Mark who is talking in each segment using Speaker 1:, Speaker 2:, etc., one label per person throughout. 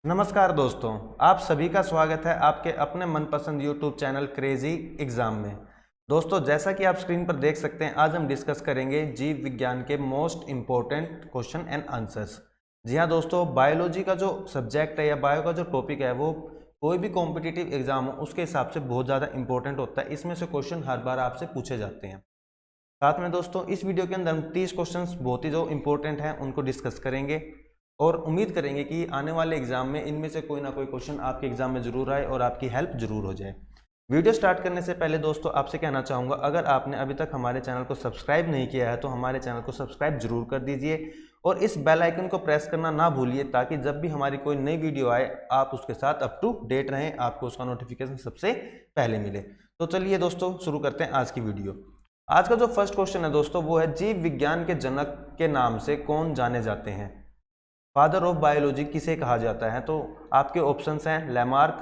Speaker 1: नमस्कार दोस्तों, आप सभी का स्वागत है आपके अपने मनपसंद YouTube चैनल क्रेजी एग्जाम में। दोस्तों, जैसा कि आप स्क्रीन पर देख सकते हैं, आज हम डिस्कस करेंगे जीव विज्ञान के most important question and answers. जी हाँ दोस्तों, बायोलॉजी का जो सब्जेक्ट है या बायो का जो टॉपिक है वो कोई भी कॉम्पिटिटिव एग्जाम हो उसके हिसाब से बहुत ज़्यादा इंपॉर्टेंट होता है। इसमें से क्वेश्चन हर बार आपसे पूछे जाते हैं। साथ में दोस्तों इस वीडियो के अंदर हम 30 क्वेश्चंस बहुत ही जो इंपॉर्टेंट हैं उनको डिस्कस करेंगे और उम्मीद करेंगे कि आने वाले एग्जाम में इनमें से कोई ना कोई क्वेश्चन आपके एग्जाम में जरूर आए और आपकी हेल्प जरूर हो जाए। वीडियो स्टार्ट करने से पहले दोस्तों आपसे कहना चाहूँगा, अगर आपने अभी तक हमारे चैनल को सब्सक्राइब नहीं किया है तो हमारे चैनल को सब्सक्राइब जरूर कर दीजिए और इस बेल आइकन को प्रेस करना ना भूलिए ताकि जब भी हमारी कोई नई वीडियो आए आप उसके साथ अप टू डेट रहें, आपको उसका नोटिफिकेशन सबसे पहले मिले। तो चलिए दोस्तों शुरू करते हैं आज की वीडियो। आज का जो फर्स्ट क्वेश्चन है दोस्तों वो है, जीव विज्ञान के जनक के नाम से कौन जाने जाते हैं? फादर ऑफ बायोलॉजी किसे कहा जाता है? तो आपके ऑप्शंस हैं लैमार्क,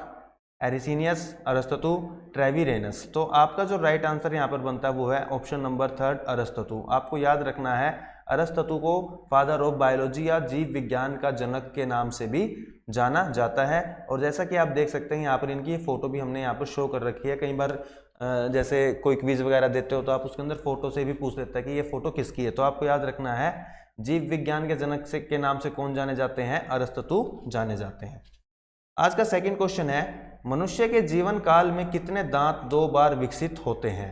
Speaker 1: एरिसीनियस, अरस्तु, ट्रेविरेनस। तो आपका जो राइट आंसर यहाँ पर बनता है वो है ऑप्शन नंबर 3 अरस्तु। आपको याद रखना है अरस्तु को फादर ऑफ बायोलॉजी या जीव विज्ञान का जनक के नाम से भी जाना जाता है। और जैसा कि आप देख सकते हैं यहाँ पर इनकी फोटो भी हमने यहाँ पर शो कर रखी है। कई बार जैसे कोई क्विज वगैरह देते हो तो आप उसके अंदर फोटो से भी पूछ लेते हैं कि ये फोटो किसकी है। तो आपको याद रखना है जीव विज्ञान के जनक से के नाम से कौन जाने जाते हैं? अरस्तु जाने जाते हैं। आज का सेकंड क्वेश्चन है, मनुष्य के जीवन काल में कितने दांत 2 बार विकसित होते हैं?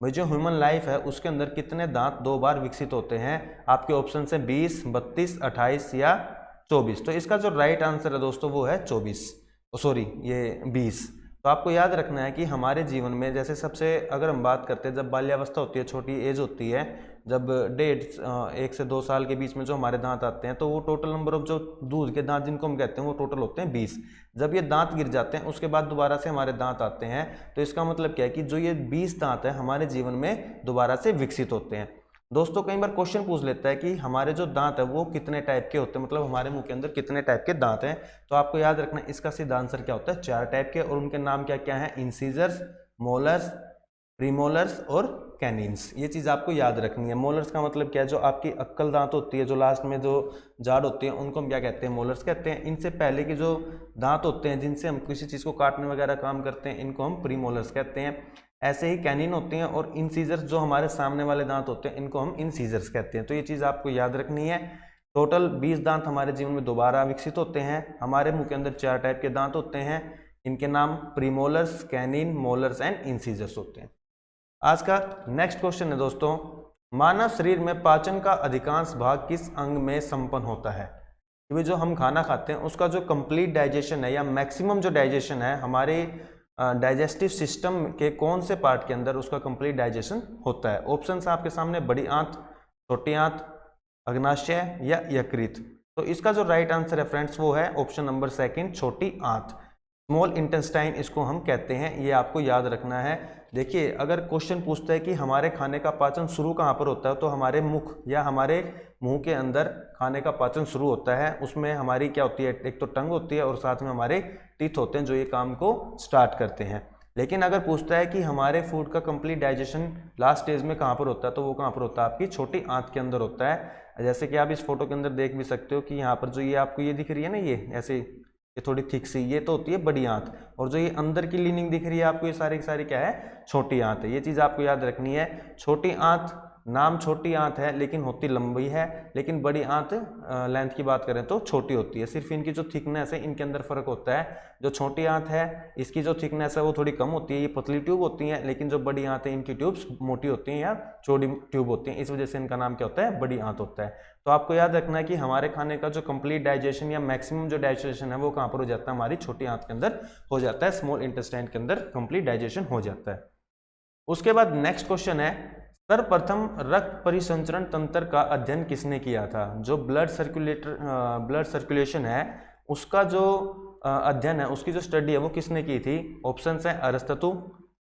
Speaker 1: भाई जो ह्यूमन लाइफ है उसके अंदर कितने दांत 2 बार विकसित होते हैं? आपके ऑप्शन है 20, 32, 28 या 24। तो इसका जो राइट आंसर है दोस्तों वो है 24, सॉरी ये 20। तो आपको याद रखना है कि हमारे जीवन में जैसे सबसे अगर हम बात करते हैं, जब बाल्यावस्था होती है, छोटी एज होती है, जब 1 से 2 साल के बीच में जो हमारे दांत आते हैं तो वो टोटल नंबर ऑफ जो दूध के दांत जिनको हम कहते हैं वो टोटल होते हैं 20। जब ये दांत गिर जाते हैं उसके बाद दोबारा से हमारे दांत आते हैं। तो इसका मतलब क्या है कि जो ये 20 दांत है हमारे जीवन में दोबारा से विकसित होते हैं। दोस्तों कई बार क्वेश्चन पूछ लेता है कि हमारे जो दांत है वो कितने टाइप के होते हैं, मतलब हमारे मुंह के अंदर कितने टाइप के दांत हैं। तो आपको याद रखना इसका सीधा आंसर क्या होता है, 4 टाइप के। और उनके नाम क्या क्या है? इंसीजर्स, मोलर्स, प्रीमोलर्स और कैनिन्स। ये चीज़ आपको याद रखनी है। मोलर्स का मतलब क्या है? जो आपकी अक्कल दांत होती है, जो लास्ट में जो जाड़ होती है, उनको हम क्या कहते हैं? मोलर्स कहते हैं। इनसे पहले के जो दांत होते हैं जिनसे हम किसी चीज़ को काटने वगैरह काम करते हैं, इनको हम प्रीमोलर्स कहते हैं। ऐसे ही कैनिन होते हैं और इंसीजर्स जो हमारे सामने वाले दांत होते हैं इनको हम इंसीजर्स कहते हैं। तो ये चीज़ आपको याद रखनी है। टोटल 20 दांत हमारे जीवन में दोबारा विकसित होते हैं। हमारे मुंह के अंदर 4 टाइप के दांत होते हैं। इनके नाम premolars, canine, molars and incisors होते हैं। आज का नेक्स्ट क्वेश्चन है दोस्तों, मानव शरीर में पाचन का अधिकांश भाग किस अंग में संपन्न होता है? क्योंकि जो हम खाना खाते हैं उसका जो कंप्लीट डाइजेशन है या मैक्सिमम जो डाइजेशन है हमारे डाइजेस्टिव सिस्टम के कौन से पार्ट के अंदर उसका कंप्लीट डाइजेशन होता है? ऑप्शंस आपके सामने बड़ी आंत, छोटी आंत, अग्नाशय या यकृत। तो इसका जो राइट आंसर है फ्रेंड्स वो है ऑप्शन नंबर 2 छोटी आंत। स्मॉल इंटेस्टाइन इसको हम कहते हैं, ये आपको याद रखना है। देखिए अगर क्वेश्चन पूछता है कि हमारे खाने का पाचन शुरू कहाँ पर होता है, तो हमारे मुख या हमारे मुंह के अंदर खाने का पाचन शुरू होता है। उसमें हमारी क्या होती है? एक तो टंग होती है और साथ में हमारे टीथ होते हैं जो ये काम को स्टार्ट करते हैं। लेकिन अगर पूछता है कि हमारे फूड का कंप्लीट डाइजेशन लास्ट स्टेज में कहाँ पर होता है, तो वो कहाँ पर होता है? आपकी छोटी आंत के अंदर होता है। जैसे कि आप इस फोटो के अंदर देख भी सकते हो कि यहाँ पर जो ये आपको ये दिख रही है ना, ये ऐसे ये थोड़ी थिक सी, ये तो होती है बड़ी आंत। और जो ये अंदर की लीनिंग दिख रही है आपको, ये सारी की सारी क्या है? छोटी आंत है। ये चीज़ आपको याद रखनी है। छोटी आंत नाम छोटी आंत है लेकिन होती लंबी है, लेकिन बड़ी आंत लेंथ की बात करें तो छोटी होती है। सिर्फ इनकी जो थिकनेस है इनके अंदर फर्क होता है। जो छोटी आंत है इसकी जो थिकनेस है वो थोड़ी कम होती है, ये पतली ट्यूब होती है। लेकिन जो बड़ी आंत है इनकी ट्यूब्स मोटी होती हैं या चौड़ी ट्यूब होती हैं, इस वजह से इनका नाम क्या होता है? बड़ी आंत होता है। तो आपको याद रखना है कि हमारे खाने का जो कंप्लीट डाइजेशन या मैक्सिमम जो डाइजेशन है वो कहाँ पर हो जाता है? हमारी छोटी आंत के अंदर हो जाता है। स्मॉल इंटेस्टाइन के अंदर कंप्लीट डाइजेशन हो जाता है। उसके बाद नेक्स्ट क्वेश्चन है, सर्वप्रथम रक्त परिसंचरण तंत्र का अध्ययन किसने किया था? जो ब्लड सर्कुलेशन है उसका जो अध्ययन है, उसकी जो स्टडी है वो किसने की थी? ऑप्शंस है अरस्तु,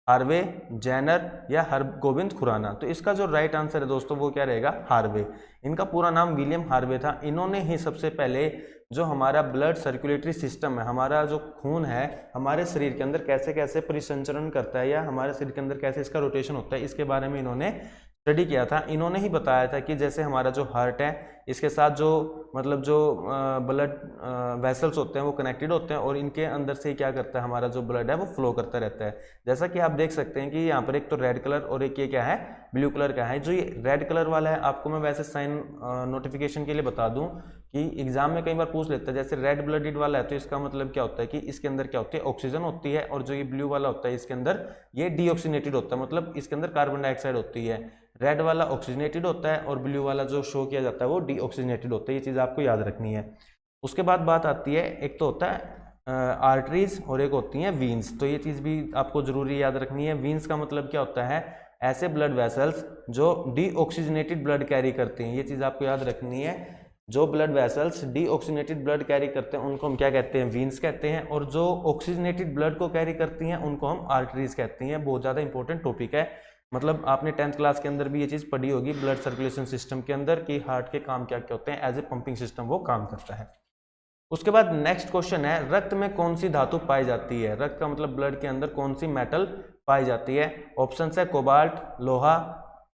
Speaker 1: हार्वे, जैनर या हरगोविंद खुराना। तो इसका जो राइट आंसर है दोस्तों वो क्या रहेगा? हार्वे। इनका पूरा नाम विलियम हार्वे था। इन्होंने ही सबसे पहले जो हमारा ब्लड सर्कुलेटरी सिस्टम है, हमारा जो खून है हमारे शरीर के अंदर कैसे कैसे परिसंचरण करता है या हमारे शरीर के अंदर कैसे इसका रोटेशन होता है, इसके बारे में इन्होंने स्टडी किया था। इन्होंने ही बताया था कि जैसे हमारा जो हार्ट है इसके साथ जो मतलब जो ब्लड वेसल्स होते हैं वो कनेक्टेड होते हैं और इनके अंदर से क्या करता है, हमारा जो ब्लड है वो फ्लो करता रहता है। जैसा कि आप देख सकते हैं कि यहाँ पर एक तो रेड कलर और एक ये क्या है, ब्लू कलर का है। जो ये रेड कलर वाला है आपको मैं वैसे साइन नोटिफिकेशन के लिए बता दूं कि एग्जाम में कई बार पूछ लेता है, जैसे रेड ब्लडेड वाला है तो इसका मतलब क्या होता है कि इसके अंदर क्या होती है, ऑक्सीजन होती है, और जो ये ब्लू वाला होता है इसके अंदर ये डीऑक्सीनेटेड होता है, मतलब इसके अंदर कार्बन डाइऑक्साइड होती है। रेड वाला ऑक्सीजनेटेड होता है और ब्लू वाला जो शो किया जाता है वो डीऑक्सीजनेटेड होता है। ये चीज़ आपको याद रखनी है। उसके बाद बात आती है, एक तो होता है आर्टरीज और एक होती हैं वीन्स, तो ये चीज़ भी आपको जरूरी याद रखनी है। वीन्स का मतलब क्या होता है, ऐसे ब्लड वेसल्स जो डीऑक्सीजनेटेड ब्लड कैरी करते हैं, ये चीज़ आपको याद रखनी है। जो blood vessels deoxygenated blood carry करते हैं उनको हम क्या कहते हैं, वीन्स कहते हैं, और जो ऑक्सीजनेटेड ब्लड को कैरी करती हैं उनको हम आर्टरीज कहते हैं। बहुत ज़्यादा इंपॉर्टेंट टॉपिक है, मतलब आपने 10th क्लास के अंदर भी ये चीज़ पढ़ी होगी ब्लड सर्कुलेशन सिस्टम के अंदर कि हार्ट के काम क्या क्या होते हैं, एज ए पंपिंग सिस्टम वो काम करता है। उसके बाद नेक्स्ट क्वेश्चन है, रक्त में कौन सी धातु पाई जाती है। रक्त का मतलब ब्लड के अंदर कौन सी मेटल पाई जाती है। ऑप्शन है कोबाल्ट, लोहा,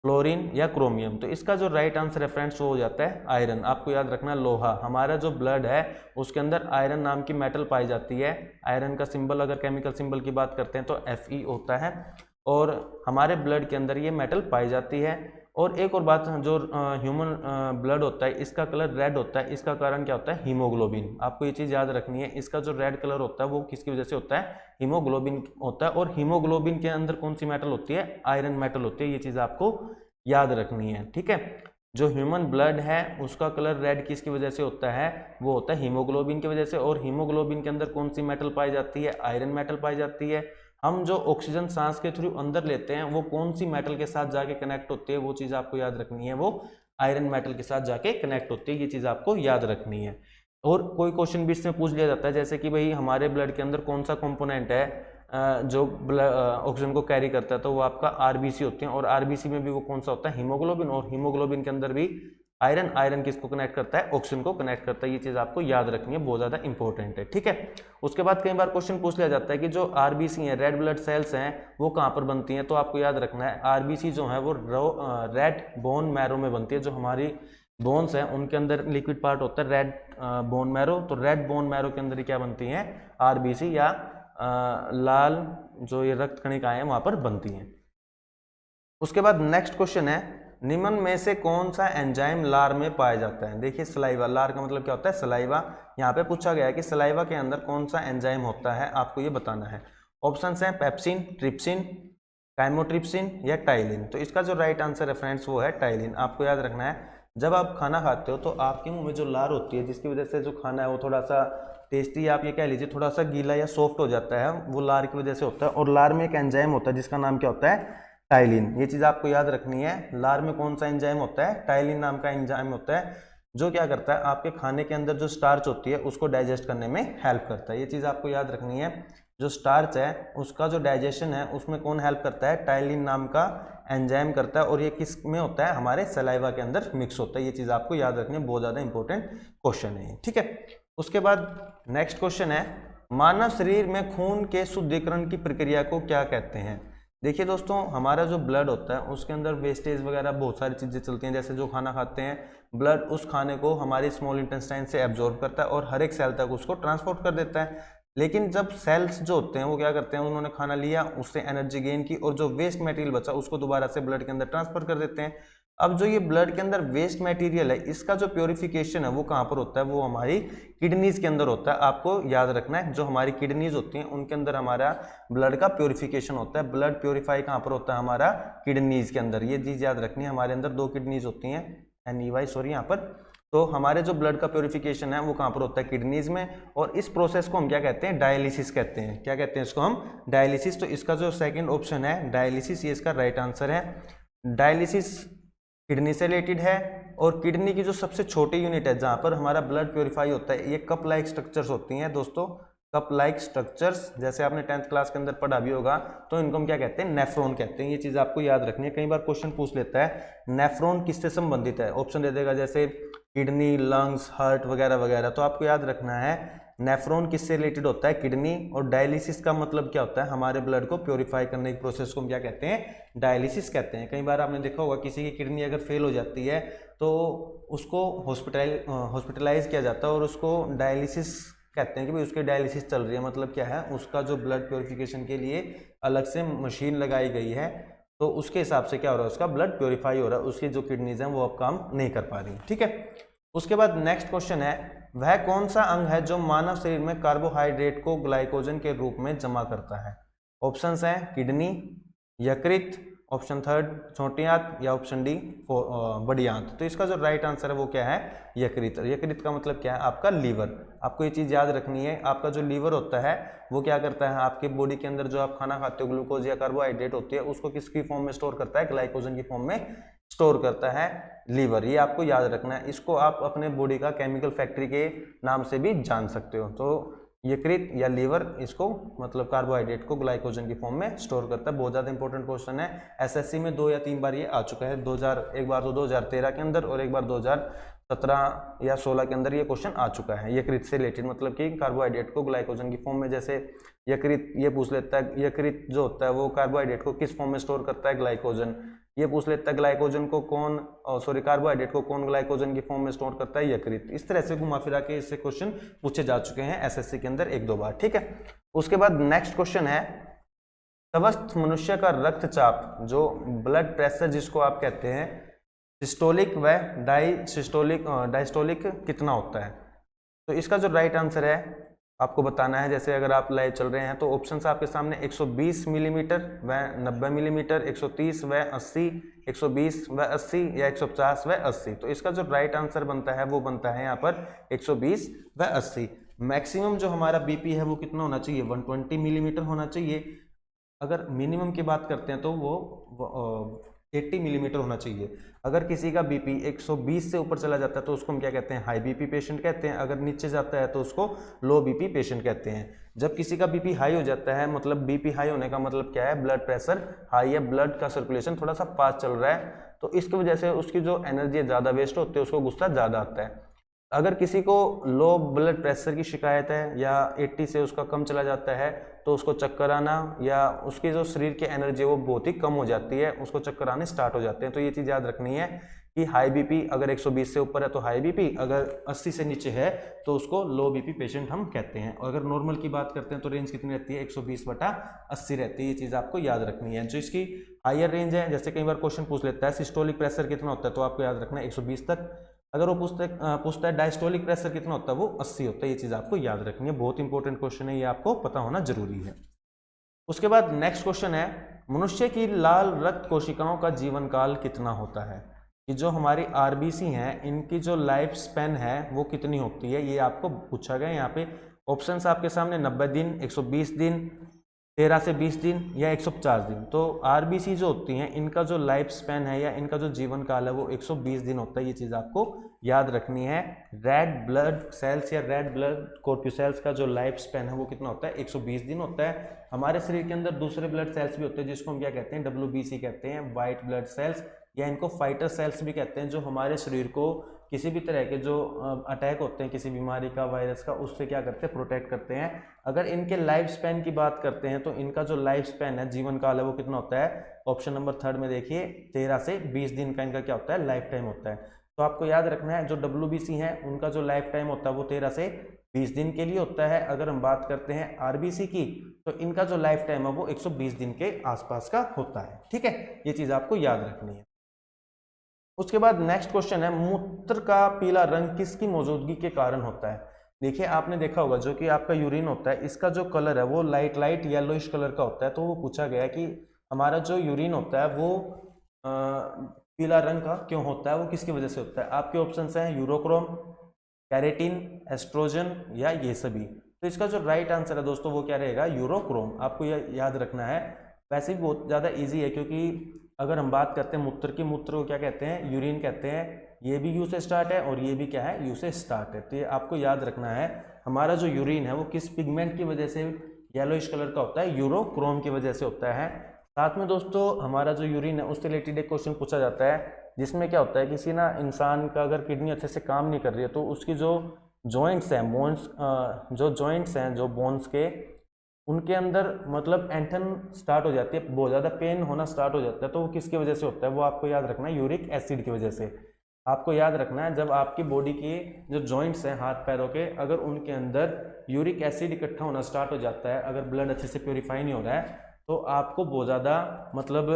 Speaker 1: फ्लोरीन या क्रोमियम। तो इसका जो राइट आंसर है फ्रेंड्स वो हो जाता है आयरन। आपको याद रखना लोहा, हमारा जो ब्लड है उसके अंदर आयरन नाम की मेटल पाई जाती है। आयरन का सिंबल अगर केमिकल सिंबल की बात करते हैं तो Fe होता है, और हमारे ब्लड के अंदर ये मेटल पाई जाती है। और एक और बात, जो ह्यूमन ब्लड होता है इसका कलर रेड होता है, इसका कारण क्या होता है, हीमोग्लोबिन। आपको ये चीज़ याद रखनी है, इसका जो रेड कलर होता है वो किसकी वजह से होता है, हीमोग्लोबिन होता है। और हीमोग्लोबिन के अंदर कौन सी मेटल होती है, आयरन मेटल होती है। ये चीज़ आपको याद रखनी है, ठीक है। जो ह्यूमन ब्लड है उसका कलर रेड किसकी वजह से होता है, वो होता है हीमोग्लोबिन की वजह से। और हीमोग्लोबिन के अंदर कौन सी मेटल पाई जाती है, आयरन मेटल पाई जाती है। हम जो ऑक्सीजन सांस के थ्रू अंदर लेते हैं वो कौन सी मेटल के साथ जाके कनेक्ट होती है, वो चीज़ आपको याद रखनी है, वो आयरन मेटल के साथ जाके कनेक्ट होती है। ये चीज़ आपको याद रखनी है। और कोई क्वेश्चन भी इसमें पूछ लिया जाता है, जैसे कि भाई हमारे ब्लड के अंदर कौन सा कंपोनेंट है जो ऑक्सीजन को कैरी करता है, तो वो आपका आरबीसी होते हैं। और आरबीसी में भी वो कौन सा होता है, हीमोग्लोबिन। और हीमोग्लोबिन के अंदर भी आयरन, आयरन किसको कनेक्ट करता है, ऑक्सीजन को कनेक्ट करता है। ये चीज़ आपको याद रखनी है, बहुत ज़्यादा इंपॉर्टेंट है, ठीक है। उसके बाद कई बार क्वेश्चन पूछ लिया जाता है कि जो आरबीसी हैं, रेड ब्लड सेल्स हैं, वो कहाँ पर बनती हैं। तो आपको याद रखना है आरबीसी जो है वो रेड बोन मैरो में बनती है। जो हमारी बोन्स हैं उनके अंदर लिक्विड पार्ट होता है रेड बोन मैरो, तो रेड बोन मैरो के अंदर क्या बनती हैं, आरबीसी या लाल जो ये रक्त कणिकाएं हैं वहाँ पर बनती हैं। उसके बाद नेक्स्ट क्वेश्चन है, निम्न में से कौन सा एंजाइम लार में पाया जाता है। देखिए सलाइवा, लार का मतलब क्या होता है, सलाइवा। यहाँ पे पूछा गया है कि सलाइवा के अंदर कौन सा एंजाइम होता है, आपको ये बताना है। ऑप्शंस हैं पेप्सिन, ट्रिप्सिन, काइमोट्रिप्सिन या टाइलिन। तो इसका जो राइट आंसर है फ्रेंड्स वो है टाइलिन। आपको याद रखना है, जब आप खाना खाते हो तो आपके मुंह में जो लार होती है जिसकी वजह से जो खाना है वो थोड़ा सा टेस्टी, आप ये कह लीजिए थोड़ा सा गीला या सॉफ्ट हो जाता है, वो लार की वजह से होता है। और लार में एक एंजाइम होता है जिसका नाम क्या होता है, टाइलिन। ये चीज़ आपको याद रखनी है। लार में कौन सा एंजाइम होता है, टाइलिन नाम का एंजाइम होता है, जो क्या करता है आपके खाने के अंदर जो स्टार्च होती है उसको डाइजेस्ट करने में हेल्प करता है। ये चीज़ आपको याद रखनी है। जो स्टार्च है उसका जो डाइजेशन है उसमें कौन हेल्प करता है, टाइलिन नाम का एंजाइम करता है। और ये किस में होता है, हमारे सलाइवा के अंदर मिक्स होता है। ये चीज़ आपको याद रखनी है, बहुत ज़्यादा इंपॉर्टेंट क्वेश्चन है, ठीक है। उसके बाद नेक्स्ट क्वेश्चन है, मानव शरीर में खून के शुद्धिकरण की प्रक्रिया को क्या कहते हैं। देखिए दोस्तों, हमारा जो ब्लड होता है उसके अंदर वेस्टेज वगैरह बहुत सारी चीज़ें चलती हैं। जैसे जो खाना खाते हैं, ब्लड उस खाने को हमारी स्मॉल इंटेस्टाइन से एब्जॉर्ब करता है और हर एक सेल तक उसको ट्रांसपोर्ट कर देता है। लेकिन जब सेल्स जो होते हैं वो क्या करते हैं, उन्होंने खाना लिया, उससे एनर्जी गेन की, और जो वेस्ट मटेरियल बचा उसको दोबारा से ब्लड के अंदर ट्रांसफर कर देते हैं। अब जो ये ब्लड के अंदर वेस्ट मटेरियल है इसका जो प्योरिफिकेशन है वो कहाँ पर होता है, वो हमारी किडनीज के अंदर होता है। आपको याद रखना है, जो हमारी किडनीज होती हैं उनके अंदर हमारा ब्लड का प्योरिफिकेशन होता है। ब्लड प्योरीफाई कहाँ पर होता है, हमारा किडनीज के अंदर। ये चीज़ याद रखनी है, हमारे अंदर 2 किडनीज होती हैं, NEY सॉरी यहाँ पर। तो हमारे जो ब्लड का प्योरिफिकेशन है वो कहाँ पर होता है, किडनीज में। और इस प्रोसेस को हम क्या कहते हैं, डायलिसिस कहते हैं। क्या कहते हैं इसको हम, डायलिसिस। तो इसका जो सेकंड ऑप्शन है डायलिसिस, ये इसका राइट आंसर है। डायलिसिस किडनी से रिलेटेड है। और किडनी की जो सबसे छोटी यूनिट है जहाँ पर हमारा ब्लड प्योरीफाई होता है, ये कप लाइक स्ट्रक्चर्स होती हैं दोस्तों, कप लाइक स्ट्रक्चर्स। जैसे आपने 10th क्लास के अंदर पढ़ा भी होगा, तो इनको हम क्या कहते हैं, नेफ्रॉन कहते हैं। ये चीज़ आपको याद रखनी है, कई बार क्वेश्चन पूछ लेता है नेफ्रॉन किससे संबंधित है। ऑप्शन दे देगा जैसे किडनी, लंग्स, हार्ट वगैरह वगैरह। तो आपको याद रखना है नेफ्रॉन किससे रिलेटेड होता है, किडनी। और डायलिसिस का मतलब क्या होता है, हमारे ब्लड को प्योरीफाई करने की प्रोसेस को हम क्या कहते हैं, डायलिसिस कहते हैं। कई बार आपने देखा होगा किसी की किडनी अगर फेल हो जाती है तो उसको हॉस्पिटलाइज किया जाता है और उसको डायलिसिस कहते हैं कि भाई उसकी डायलिसिस चल रही है। मतलब क्या है, उसका जो ब्लड प्योरीफिकेशन के लिए अलग से मशीन लगाई गई है, तो उसके हिसाब से क्या हो रहा है, उसका ब्लड प्योरीफाई हो रहा है, उसकी जो किडनीज हैं वो अब काम नहीं कर पा रही। ठीक है, उसके बाद नेक्स्ट क्वेश्चन है, वह कौन सा अंग है जो मानव शरीर में कार्बोहाइड्रेट को ग्लाइकोजन के रूप में जमा करता है। ऑप्शंस हैं किडनी, यकृत, ऑप्शन थर्ड छोटी आंत, या ऑप्शन डी बड़ी आंत। तो इसका जो राइट आंसर है वो क्या है, यकृत। यकृत का मतलब क्या है, आपका लीवर। आपको ये चीज़ याद रखनी है, आपका जो लीवर होता है वो क्या करता है, आपके बॉडी के अंदर जो आप खाना खाते हो ग्लूकोज या कार्बोहाइड्रेट होती है उसको किसकी फॉर्म में स्टोर करता है, ग्लाइकोजन की फॉर्म में स्टोर करता है लीवर। ये आपको याद रखना है, इसको आप अपने बॉडी का केमिकल फैक्ट्री के नाम से भी जान सकते हो। तो यकृत या लीवर इसको मतलब कार्बोहाइड्रेट को ग्लाइकोजन की फॉर्म में स्टोर करता है। बहुत ज़्यादा इंपॉर्टेंट क्वेश्चन है, एसएससी में 2 या 3 बार ये आ चुका है। एक बार तो 2013 के अंदर और एक बार 2017 या 16 के अंदर ये क्वेश्चन आ चुका है यकृत से रिलेटेड। मतलब कि कार्बोहाइड्रेट को ग्लाइकोजन की फॉर्म में, जैसे यकृत ये पूछ लेता है यकृत जो होता है वो कार्बोहाइड्रेट को किस फॉर्म में स्टोर करता है, ग्लाइकोजन। ये पूछ लेता है ग्लाइकोजन को कौन कार्बोहाइड्रेट को कौन ग्लाइकोजन की फॉर्म में स्टोर करता है, यकृत। इस तरह से घुमा फिरा के इससे क्वेश्चन पूछे जा चुके हैं एसएससी के अंदर 1-2 बार। ठीक है, उसके बाद नेक्स्ट क्वेश्चन है, स्वस्थ मनुष्य का रक्तचाप जो ब्लड प्रेशर जिसको आप कहते हैं सिस्टोलिक व डायस्टोलिक कितना होता है। तो इसका जो राइट आंसर है आपको बताना है। जैसे अगर आप लाइव चल रहे हैं तो ऑप्शंस आपके सामने 120 मिलीमीटर व 90 मिलीमीटर, 130 व 80, 120 व 80 या 150 व 80। तो इसका जो राइट आंसर बनता है वो बनता है यहाँ पर 120 व 80। मैक्सिमम जो हमारा बीपी है वो कितना होना चाहिए, 120 मिलीमीटर होना चाहिए। अगर मिनिमम की बात करते हैं तो वो 80 मिलीमीटर होना चाहिए। अगर किसी का बीपी 120 से ऊपर चला जाता है तो उसको हम क्या कहते हैं, हाई बीपी पेशेंट कहते हैं। अगर नीचे जाता है तो उसको लो बीपी पेशेंट कहते हैं। जब किसी का बीपी हाई हो जाता है, मतलब बीपी हाई होने का मतलब क्या है, ब्लड प्रेशर हाई है, ब्लड का सर्कुलेशन थोड़ा सा फास्ट चल रहा है, तो इसकी वजह से उसकी जो एनर्जी ज़्यादा वेस्ट होती है, उसको गुस्सा ज़्यादा आता है। अगर किसी को लो ब्लड प्रेशर की शिकायत है या 80 से उसका कम चला जाता है तो उसको चक्कर आना या उसकी जो शरीर की एनर्जी है वो बहुत ही कम हो जाती है, उसको चक्कर आने स्टार्ट हो जाते हैं। तो ये चीज़ याद रखनी है कि हाई बीपी अगर 120 से ऊपर है तो हाई बीपी, अगर 80 से नीचे है तो उसको लो बीपी पेशेंट हम कहते हैं। और अगर नॉर्मल की बात करते हैं तो रेंज कितनी रहती है, 120/80 रहती है। ये चीज़ आपको याद रखनी है। जो इसकी हायर रेंज है, जैसे कई बार क्वेश्चन पूछ लेता है सिस्टोलिक प्रेशर कितना होता है, तो आपको याद रखना है 120 तक। अगर वो पूछता है डायस्टोलिक प्रेशर कितना होता है, वो 80 होता है। ये चीज़ आपको याद रखनी है, बहुत इंपॉर्टेंट क्वेश्चन है, ये आपको पता होना जरूरी है। उसके बाद नेक्स्ट क्वेश्चन है, मनुष्य की लाल रक्त कोशिकाओं का जीवन काल कितना होता है। कि जो हमारी आरबीसी हैं इनकी जो लाइफ स्पैन है वो कितनी होती है, ये आपको पूछा गया। यहाँ पे ऑप्शंस आपके सामने 90 दिन, 120 दिन, 13 से 20 दिन या 150 दिन। तो आरबीसी जो होती हैं इनका जो लाइफ स्पैन है या इनका जो जीवन काल है वो 120 दिन होता है। ये चीज़ आपको याद रखनी है। रेड ब्लड सेल्स या रेड ब्लड कॉर्प्यूसेल्स का जो लाइफ स्पैन है वो कितना होता है, 120 दिन होता है। हमारे शरीर के अंदर दूसरे ब्लड सेल्स भी होते हैं जिसको हम क्या कहते हैं, WBC कहते हैं, वाइट ब्लड सेल्स, या इनको फाइटर सेल्स भी कहते हैं, जो हमारे शरीर को किसी भी तरह के जो अटैक होते हैं किसी बीमारी का, वायरस का, उससे क्या करते हैं, प्रोटेक्ट करते हैं। अगर इनके लाइफ स्पैन की बात करते हैं तो इनका जो लाइफ स्पैन है, जीवन काल है, वो कितना होता है, ऑप्शन नंबर 3 में देखिए 13 से 20 दिन का इनका क्या होता है, लाइफ टाइम होता है। तो आपको याद रखना है जो WBC है उनका जो लाइफ टाइम होता है वो 13 से 20 दिन के लिए होता है। अगर हम बात करते हैं आरबीसी की तो इनका जो लाइफ टाइम है वो 120 दिन के आसपास का होता है। ठीक है, ये चीज़ आपको याद रखनी है। उसके बाद नेक्स्ट क्वेश्चन है, मूत्र का पीला रंग किसकी मौजूदगी के कारण होता है। देखिए आपने देखा होगा जो कि आपका यूरिन होता है इसका जो कलर है वो लाइट येलोइश कलर का होता है। तो वो पूछा गया कि हमारा जो यूरिन होता है वो पीला रंग का क्यों होता है, वो किसकी वजह से होता है। आपके ऑप्शंस हैं यूरोक्रोम, कैरेटिन, एस्ट्रोजन या ये सभी। तो इसका जो राइट आंसर है दोस्तों वो क्या रहेगा, यूरोक्रोम। आपको यह याद रखना है। वैसे भी बहुत ज़्यादा ईजी है क्योंकि अगर हम बात करते हैं मूत्र की, मूत्र को क्या कहते हैं, यूरिन कहते हैं। ये भी यू से स्टार्ट है और ये भी क्या है, यू से स्टार्ट है। तो ये आपको याद रखना है। हमारा जो यूरिन है वो किस पिगमेंट की वजह से येलोइश कलर का होता है, यूरोक्रोम की वजह से होता है। साथ में दोस्तों हमारा जो यूरिन है उससे रिलेटेड एक क्वेश्चन पूछा जाता है, जिसमें क्या होता है, किसी ना इंसान का अगर किडनी अच्छे से काम नहीं कर रही है तो उसकी जो जॉइंट्स हैं, बोन्स, जो जॉइंट्स हैं, जो बोन्स के, उनके अंदर मतलब ऐंठन स्टार्ट हो जाती है, बहुत ज़्यादा पेन होना स्टार्ट हो जाता है। तो वो किसकी वजह से होता है, वो आपको याद रखना है यूरिक एसिड की वजह से। आपको याद रखना है, जब आपकी बॉडी के जो जॉइंट्स हैं हाथ पैरों के, अगर उनके अंदर यूरिक एसिड इकट्ठा होना स्टार्ट हो जाता है, अगर ब्लड अच्छे से प्योरीफाई नहीं हो रहा है, तो आपको बहुत ज़्यादा मतलब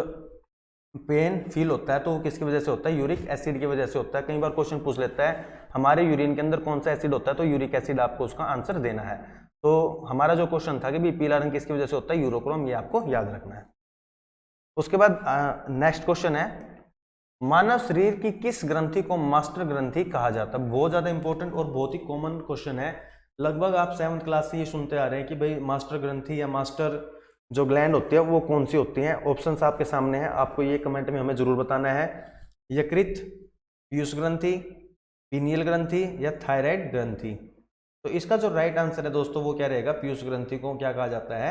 Speaker 1: पेन फील होता है। तो वो किसकी वजह से होता है, यूरिक एसिड की वजह से होता है। कई बार क्वेश्चन पूछ लेता है हमारे यूरिन के अंदर कौन सा एसिड होता है, तो यूरिक एसिड आपको उसका आंसर देना है। तो हमारा जो क्वेश्चन था कि पीला रंग किसकी वजह से होता है, यूरोक्रोम, ये आपको याद रखना है। उसके बाद नेक्स्ट क्वेश्चन है, मानव शरीर की किस ग्रंथि को मास्टर ग्रंथि कहा जाता है। बहुत ज्यादा इंपॉर्टेंट और बहुत ही कॉमन क्वेश्चन है, लगभग आप 7th क्लास से ये सुनते आ रहे हैं कि भाई मास्टर ग्रंथि या मास्टर जो ग्लैंड होती है वो कौन सी होती हैं। ऑप्शंस आपके सामने हैं, आपको ये कमेंट में हमें जरूर बताना है। यकृत, पीयूष ग्रंथि, पीनियल ग्रंथि या थायराइड ग्रंथि। तो इसका जो राइट आंसर है दोस्तों वो क्या रहेगा, पीयूष ग्रंथि को क्या कहा जाता है,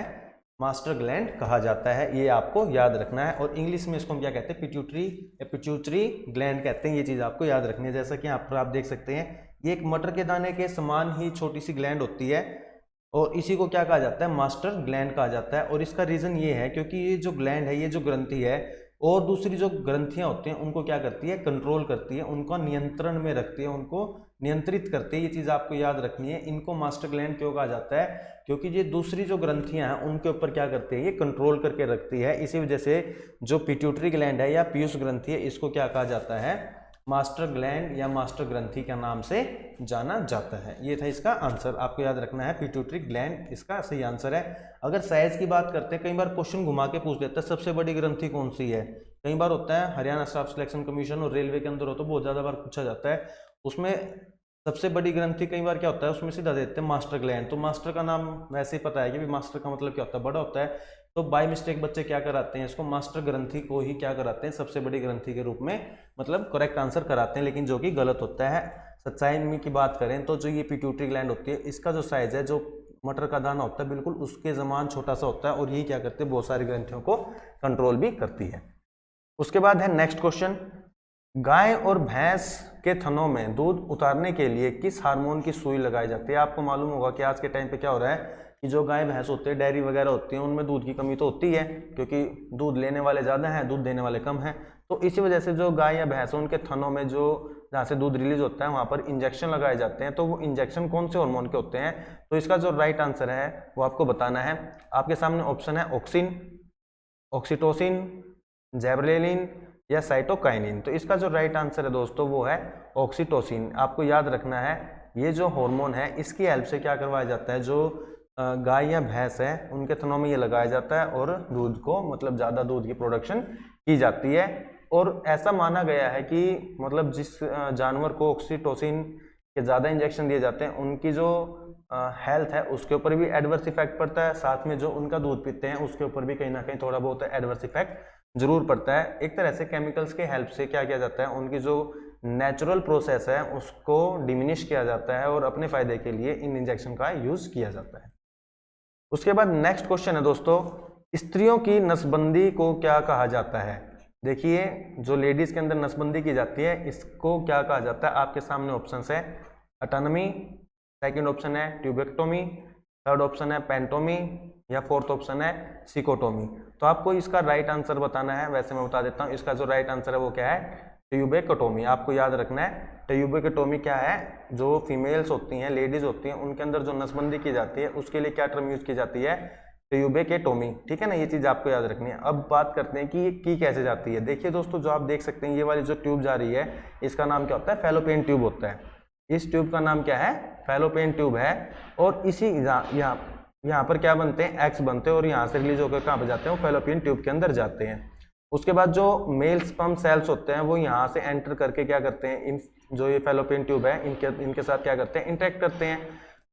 Speaker 1: मास्टर ग्लैंड कहा जाता है। ये आपको याद रखना है। और इंग्लिश में इसको हम क्या कहते हैं, पिट्यूटरी या पिट्यूटरी ग्लैंड कहते हैं। ये चीज़ आपको याद रखनी है। जैसा कि यहाँ पर आप देख सकते हैं, ये एक मटर के दाने के समान ही छोटी सी ग्लैंड होती है और इसी को क्या कहा जाता है, मास्टर ग्लैंड कहा जाता है। और इसका रीज़न ये है क्योंकि ये जो ग्लैंड है, ये जो ग्रंथि है, और दूसरी जो ग्रंथियां होती हैं उनको क्या करती है, कंट्रोल करती है, उनको नियंत्रण में रखती है, उनको नियंत्रित करती है। ये चीज़ आपको याद रखनी है। इनको मास्टर ग्लैंड क्यों कहा जाता है, क्योंकि ये दूसरी जो ग्रंथियां हैं उनके ऊपर क्या करती है, ये कंट्रोल करके रखती है। इसी वजह से जो पिट्यूटरी ग्लैंड है या पीयूष ग्रंथि है, इसको क्या कहा जाता है, मास्टर ग्लैंड या मास्टर ग्रंथि के नाम से जाना जाता है। ये था इसका आंसर, आपको याद रखना है, पिट्यूटरी ग्लैंड इसका सही आंसर है। अगर साइज की बात करते हैं, कई बार क्वेश्चन घुमा के पूछ देता है सबसे बड़ी ग्रंथि कौन सी है। कई बार होता है हरियाणा स्टाफ सिलेक्शन कमीशन और रेलवे के अंदर हो तो बहुत ज़्यादा बार पूछा जाता है। उसमें सबसे बड़ी ग्रंथि कई बार क्या होता है, उसमें सीधा देते हैं मास्टर ग्लैंड। तो मास्टर का नाम वैसे ही पता है कि भी मास्टर का मतलब क्या होता है, बड़ा होता है। तो बाय मिस्टेक बच्चे क्या कराते हैं, इसको मास्टर ग्रंथि को ही क्या कराते हैं, सबसे बड़ी ग्रंथि के रूप में मतलब करेक्ट आंसर कराते हैं, लेकिन जो कि गलत होता है। सच्चाई में की बात करें तो जो ये पिट्यूटरी ग्लैंड होती है, इसका जो साइज है, जो मटर का दाना होता है, बिल्कुल उसके समान छोटा सा होता है और यही क्या करते हैं, बहुत सारी ग्रंथियों को कंट्रोल भी करती है। उसके बाद है नेक्स्ट क्वेश्चन, गाय और भैंस के थनों में दूध उतारने के लिए किस हार्मोन की सुई लगाई जाती है। आपको मालूम होगा कि आज के टाइम पे क्या हो रहा है कि जो गाय भैंस होते हैं, डेयरी वगैरह होती हैं, उनमें दूध की कमी तो होती है क्योंकि दूध लेने वाले ज़्यादा हैं, दूध देने वाले कम हैं। तो इसी वजह से जो गाय या भैंस उनके थनों में जो जहाँ से दूध रिलीज होता है वहाँ पर इंजेक्शन लगाए जाते हैं। तो वो इंजेक्शन कौन से हार्मोन के होते हैं, तो इसका जो राइट आंसर है वो आपको बताना है। आपके सामने ऑप्शन है ऑक्सिन, ऑक्सीटोसिन, जैबरेलिन या साइटोकाइनिन। तो इसका जो राइट आंसर है दोस्तों वो है ऑक्सीटोसिन। आपको याद रखना है, ये जो हार्मोन है इसकी हेल्प से क्या करवाया जाता है, जो गाय या भैंस है उनके थनों में ये लगाया जाता है और दूध को मतलब ज़्यादा दूध की प्रोडक्शन की जाती है। और ऐसा माना गया है कि मतलब जिस जानवर को ऑक्सीटोसिन के ज़्यादा इंजेक्शन दिए जाते हैं उनकी जो हेल्थ है उसके ऊपर भी एडवर्स इफेक्ट पड़ता है, साथ में जो उनका दूध पीते हैं उसके ऊपर भी कहीं ना कहीं थोड़ा बहुत एडवर्स इफेक्ट जरूर पड़ता है। एक तरह से केमिकल्स के हेल्प से क्या किया जाता है, उनकी जो नेचुरल प्रोसेस है उसको डिमिनिश किया जाता है और अपने फायदे के लिए इन इंजेक्शन का यूज किया जाता है। उसके बाद नेक्स्ट क्वेश्चन है दोस्तों, स्त्रियों की नसबंदी को क्या कहा जाता है। देखिए, जो लेडीज के अंदर नसबंदी की जाती है इसको क्या कहा जाता है। आपके सामने ऑप्शंस है अटोनमी, सेकंड ऑप्शन है ट्यूबेक्टोमी, थर्ड ऑप्शन है पेंटोमी या फोर्थ ऑप्शन है सिकोटोमी। तो आपको इसका राइट आंसर बताना है। वैसे मैं बता देता हूँ, इसका जो राइट आंसर है वो क्या है, ट्यूबेक्टोमी। आपको याद रखना है ट्यूबेक्टोमी क्या है, जो फीमेल्स होती हैं, लेडीज होती हैं, उनके अंदर जो नसबंदी की जाती है उसके लिए क्या टर्म यूज की जाती है, ट्यूबेक्टोमी। ठीक है ना, ये चीज आपको याद रखनी है। अब बात करते हैं कि ये की कैसे जाती है। देखिए दोस्तों, जो आप देख सकते हैं ये वाली जो ट्यूब जा रही है इसका नाम क्या होता है, फैलोपियन ट्यूब होता है। इस ट्यूब का नाम क्या है, फैलोपियन ट्यूब है। और इसी यहाँ पर क्या बनते हैं, एग्स बनते हैं और यहाँ से रिलीज होकर कहाँ पे जाते हैं, वो फैलोपियन ट्यूब के अंदर जाते हैं। उसके बाद जो मेल स्पर्म सेल्स होते हैं वो यहाँ से एंटर करके क्या करते हैं, इन जो ये फैलोपियन ट्यूब है इनके साथ क्या करते हैं, इंटरेक्ट करते हैं।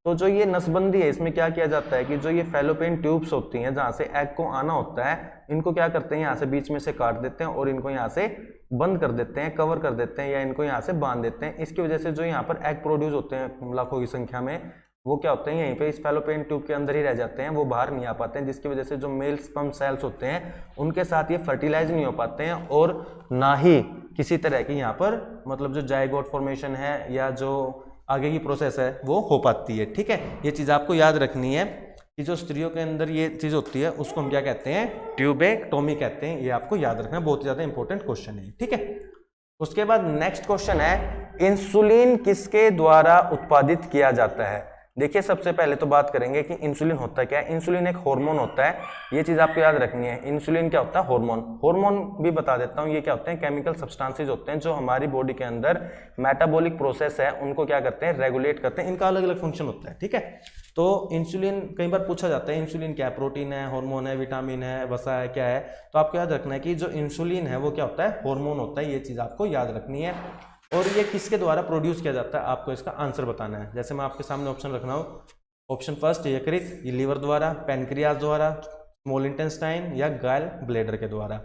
Speaker 1: तो जो ये नसबंदी है इसमें क्या किया जाता है कि जो ये फैलोपियन ट्यूब्स होती हैं जहाँ से एग को आना होता है, इनको क्या करते हैं, यहाँ से बीच में से काट देते हैं और इनको यहाँ से बंद कर देते हैं, कवर कर देते हैं या इनको यहाँ से बांध देते हैं। इसकी वजह से जो यहाँ पर एग प्रोड्यूस होते हैं लाखों की संख्या में, वो क्या होते हैं, यहीं पे इस फैलोपियन ट्यूब के अंदर ही रह जाते हैं, वो बाहर नहीं आ पाते हैं, जिसकी वजह से जो मेल स्पर्म सेल्स होते हैं उनके साथ ये फर्टिलाइज नहीं हो पाते हैं, और ना ही किसी तरह की यहाँ पर मतलब जो जाइगोट फॉर्मेशन है या जो आगे की प्रोसेस है वो हो पाती है। ठीक है, ये चीज़ आपको याद रखनी है कि जो स्त्रियों के अंदर ये चीज़ होती है उसको हम क्या कहते हैं, ट्यूबेक्टोमी कहते हैं। ये आपको याद रखना, बहुत ज़्यादा इंपॉर्टेंट क्वेश्चन है। ठीक है, उसके बाद नेक्स्ट क्वेश्चन है, इंसुलिन किसके द्वारा उत्पादित किया जाता है। देखिए सबसे पहले तो बात करेंगे कि इंसुलिन होता क्या है। इंसुलिन एक हार्मोन होता है, ये चीज आपको याद रखनी है। इंसुलिन क्या होता है, हार्मोन। हार्मोन भी बता देता हूँ, ये क्या होते हैं, केमिकल सब्सटेंसेस होते हैं जो हमारी बॉडी के अंदर मेटाबॉलिक प्रोसेस है उनको क्या करते हैं, रेगुलेट करते हैं। इनका अलग अलग फंक्शन होता है। ठीक है, तो इंसुलिन कई बार पूछा जाता है, इंसुलिन क्या है, प्रोटीन है, हार्मोन है, विटामिन है, वसा है, क्या है। तो आपको याद रखना है कि जो इंसुलिन है वो क्या होता है, हार्मोन होता है। ये चीज आपको याद रखनी है। और ये किसके द्वारा प्रोड्यूस किया जाता है, आपको इसका आंसर बताना है। जैसे मैं आपके सामने ऑप्शन रख रहा हूँ, ऑप्शन फर्स्ट यकृत, ये लीवर द्वारा, पैनक्रियाज द्वारा, स्मॉल इंटेस्टाइन या गॉल ब्लैडर के द्वारा।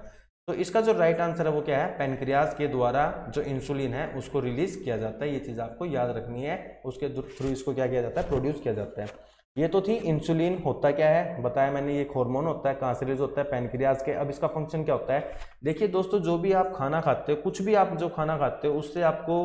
Speaker 1: तो इसका जो राइट आंसर है वो क्या है, पैनक्रियाज के द्वारा जो इंसुलिन है उसको रिलीज किया जाता है। ये चीज आपको याद रखनी है, उसके थ्रू इसको क्या किया जाता है, प्रोड्यूस किया जाता है। ये तो थी इंसुलिन होता क्या है, बताया मैंने, ये हार्मोन होता है, कहाँ से रिलीज होता है, पैनक्रियाज के। अब इसका फंक्शन क्या होता है, देखिए दोस्तों, जो भी आप खाना खाते हो, कुछ भी आप जो खाना खाते हो उससे आपको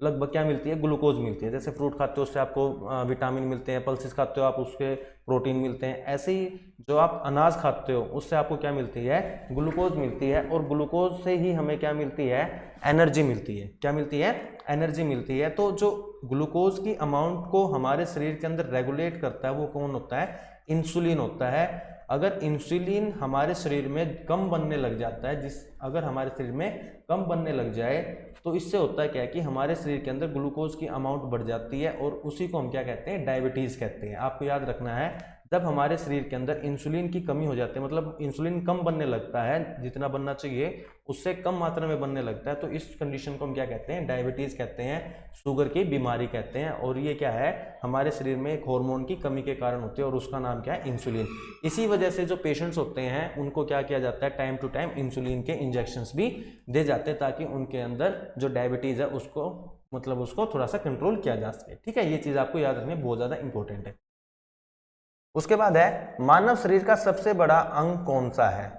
Speaker 1: लगभग क्या मिलती है, ग्लूकोज मिलती है। जैसे फ्रूट खाते हो उससे आपको विटामिन मिलते हैं, पल्सेस खाते हो आप उसके प्रोटीन मिलते हैं। ऐसे ही जो आप अनाज खाते हो उससे आपको क्या मिलती है, ग्लूकोज मिलती है। और ग्लूकोज से ही हमें क्या मिलती है, एनर्जी मिलती है। क्या मिलती है, एनर्जी मिलती है। तो जो ग्लूकोज की अमाउंट को हमारे शरीर के अंदर रेगुलेट करता है वो कौन होता है, इंसुलिन होता है। अगर इंसुलिन हमारे शरीर में कम बनने लग जाता है, अगर हमारे शरीर में कम बनने लग जाए तो इससे होता है क्या कि हमारे शरीर के अंदर ग्लूकोज की अमाउंट बढ़ जाती है, और उसी को हम क्या कहते हैं, डायबिटीज कहते हैं। आपको याद रखना है, जब हमारे शरीर के अंदर इंसुलिन की कमी हो जाती है, मतलब इंसुलिन कम बनने लगता है, जितना बनना चाहिए उससे कम मात्रा में बनने लगता है, तो इस कंडीशन को हम क्या कहते हैं, डायबिटीज कहते हैं, शुगर की बीमारी कहते हैं। और ये क्या है, हमारे शरीर में एक हार्मोन की कमी के कारण होती है, और उसका नाम क्या है, इंसुलिन। इसी वजह से जो पेशेंट्स होते हैं उनको क्या किया जाता है, टाइम टू टाइम इंसुलिन के इंजेक्शंस भी दे जाते हैं, ताकि उनके अंदर जो डायबिटीज है उसको मतलब उसको थोड़ा सा कंट्रोल किया जा सके। ठीक है, ये चीज आपको याद रखनी बहुत ज्यादा इंपॉर्टेंट है। उसके बाद है, मानव शरीर का सबसे बड़ा अंग कौन सा है।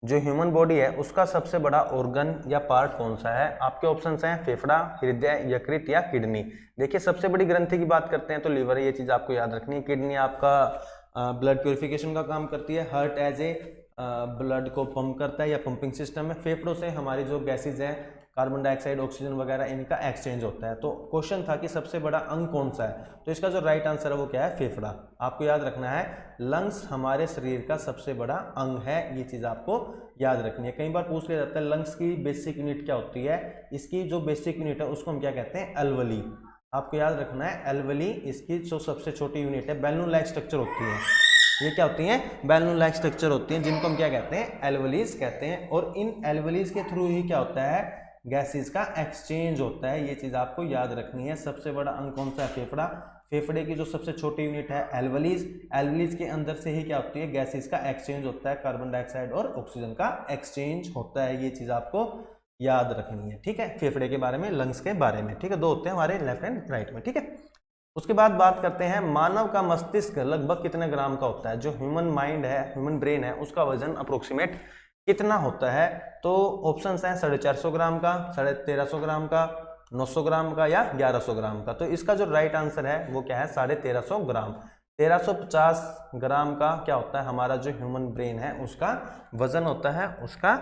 Speaker 1: जो ह्यूमन बॉडी है उसका सबसे बड़ा ऑर्गन या पार्ट कौन सा है। आपके ऑप्शंस हैं फेफड़ा, हृदय, यकृत या किडनी। देखिए सबसे बड़ी ग्रंथि की बात करते हैं तो लीवर है, ये चीज आपको याद रखनी है। किडनी आपका ब्लड प्योरिफिकेशन का काम करती है। हार्ट एज ए ब्लड को पंप करता है या पंपिंग सिस्टम है। फेफड़ों से हमारी जो गैसेज हैं, कार्बन डाइऑक्साइड, ऑक्सीजन वगैरह, इनका एक्सचेंज होता है। तो क्वेश्चन था कि सबसे बड़ा अंग कौन सा है, तो इसका जो राइट आंसर है वो क्या है, फेफड़ा। आपको याद रखना है, लंग्स हमारे शरीर का सबसे बड़ा अंग है, ये चीज आपको याद रखनी है। कई बार पूछ लिया जाता है लंग्स की बेसिक यूनिट क्या होती है। इसकी जो बेसिक यूनिट है उसको हम क्या कहते हैं, एल्वली। आपको याद रखना है, एल्वली इसकी जो सबसे छोटी यूनिट है। बैलून लाइक स्ट्रक्चर होती है, ये क्या होती हैं, बैलून लाइक स्ट्रक्चर होती हैं, जिनको हम क्या कहते हैं, एल्वलीज कहते हैं। और इन एल्वलीज के थ्रू ही क्या होता है, गैसेस का एक्सचेंज होता है। ये चीज आपको याद रखनी है। सबसे बड़ा अंग कौन सा है, फेफड़ा। फेफड़े की जो सबसे छोटी यूनिट है एल्वलीज। एल्वलीज के अंदर से ही क्या होती है, गैसेस का एक्सचेंज होता है, कार्बन डाइऑक्साइड और ऑक्सीजन का एक्सचेंज होता है। ये चीज आपको याद रखनी है। ठीक है, फेफड़े के बारे में, लंग्स के बारे में। ठीक है, दो होते हैं हमारे, लेफ्ट एंड राइट में। ठीक है, उसके बाद बात करते हैं, मानव का मस्तिष्क लगभग कितने ग्राम का होता है। जो ह्यूमन माइंड है, ह्यूमन ब्रेन है, उसका वजन अप्रोक्सीमेट कितना होता है। तो ऑप्शंस हैं 450 ग्राम का, 1350 ग्राम का, 900 ग्राम का या 1100 ग्राम का। तो इसका जो राइट आंसर है वो क्या है, 1350 ग्राम। 1350 ग्राम का क्या होता है, हमारा जो ह्यूमन ब्रेन है उसका वजन होता है, उसका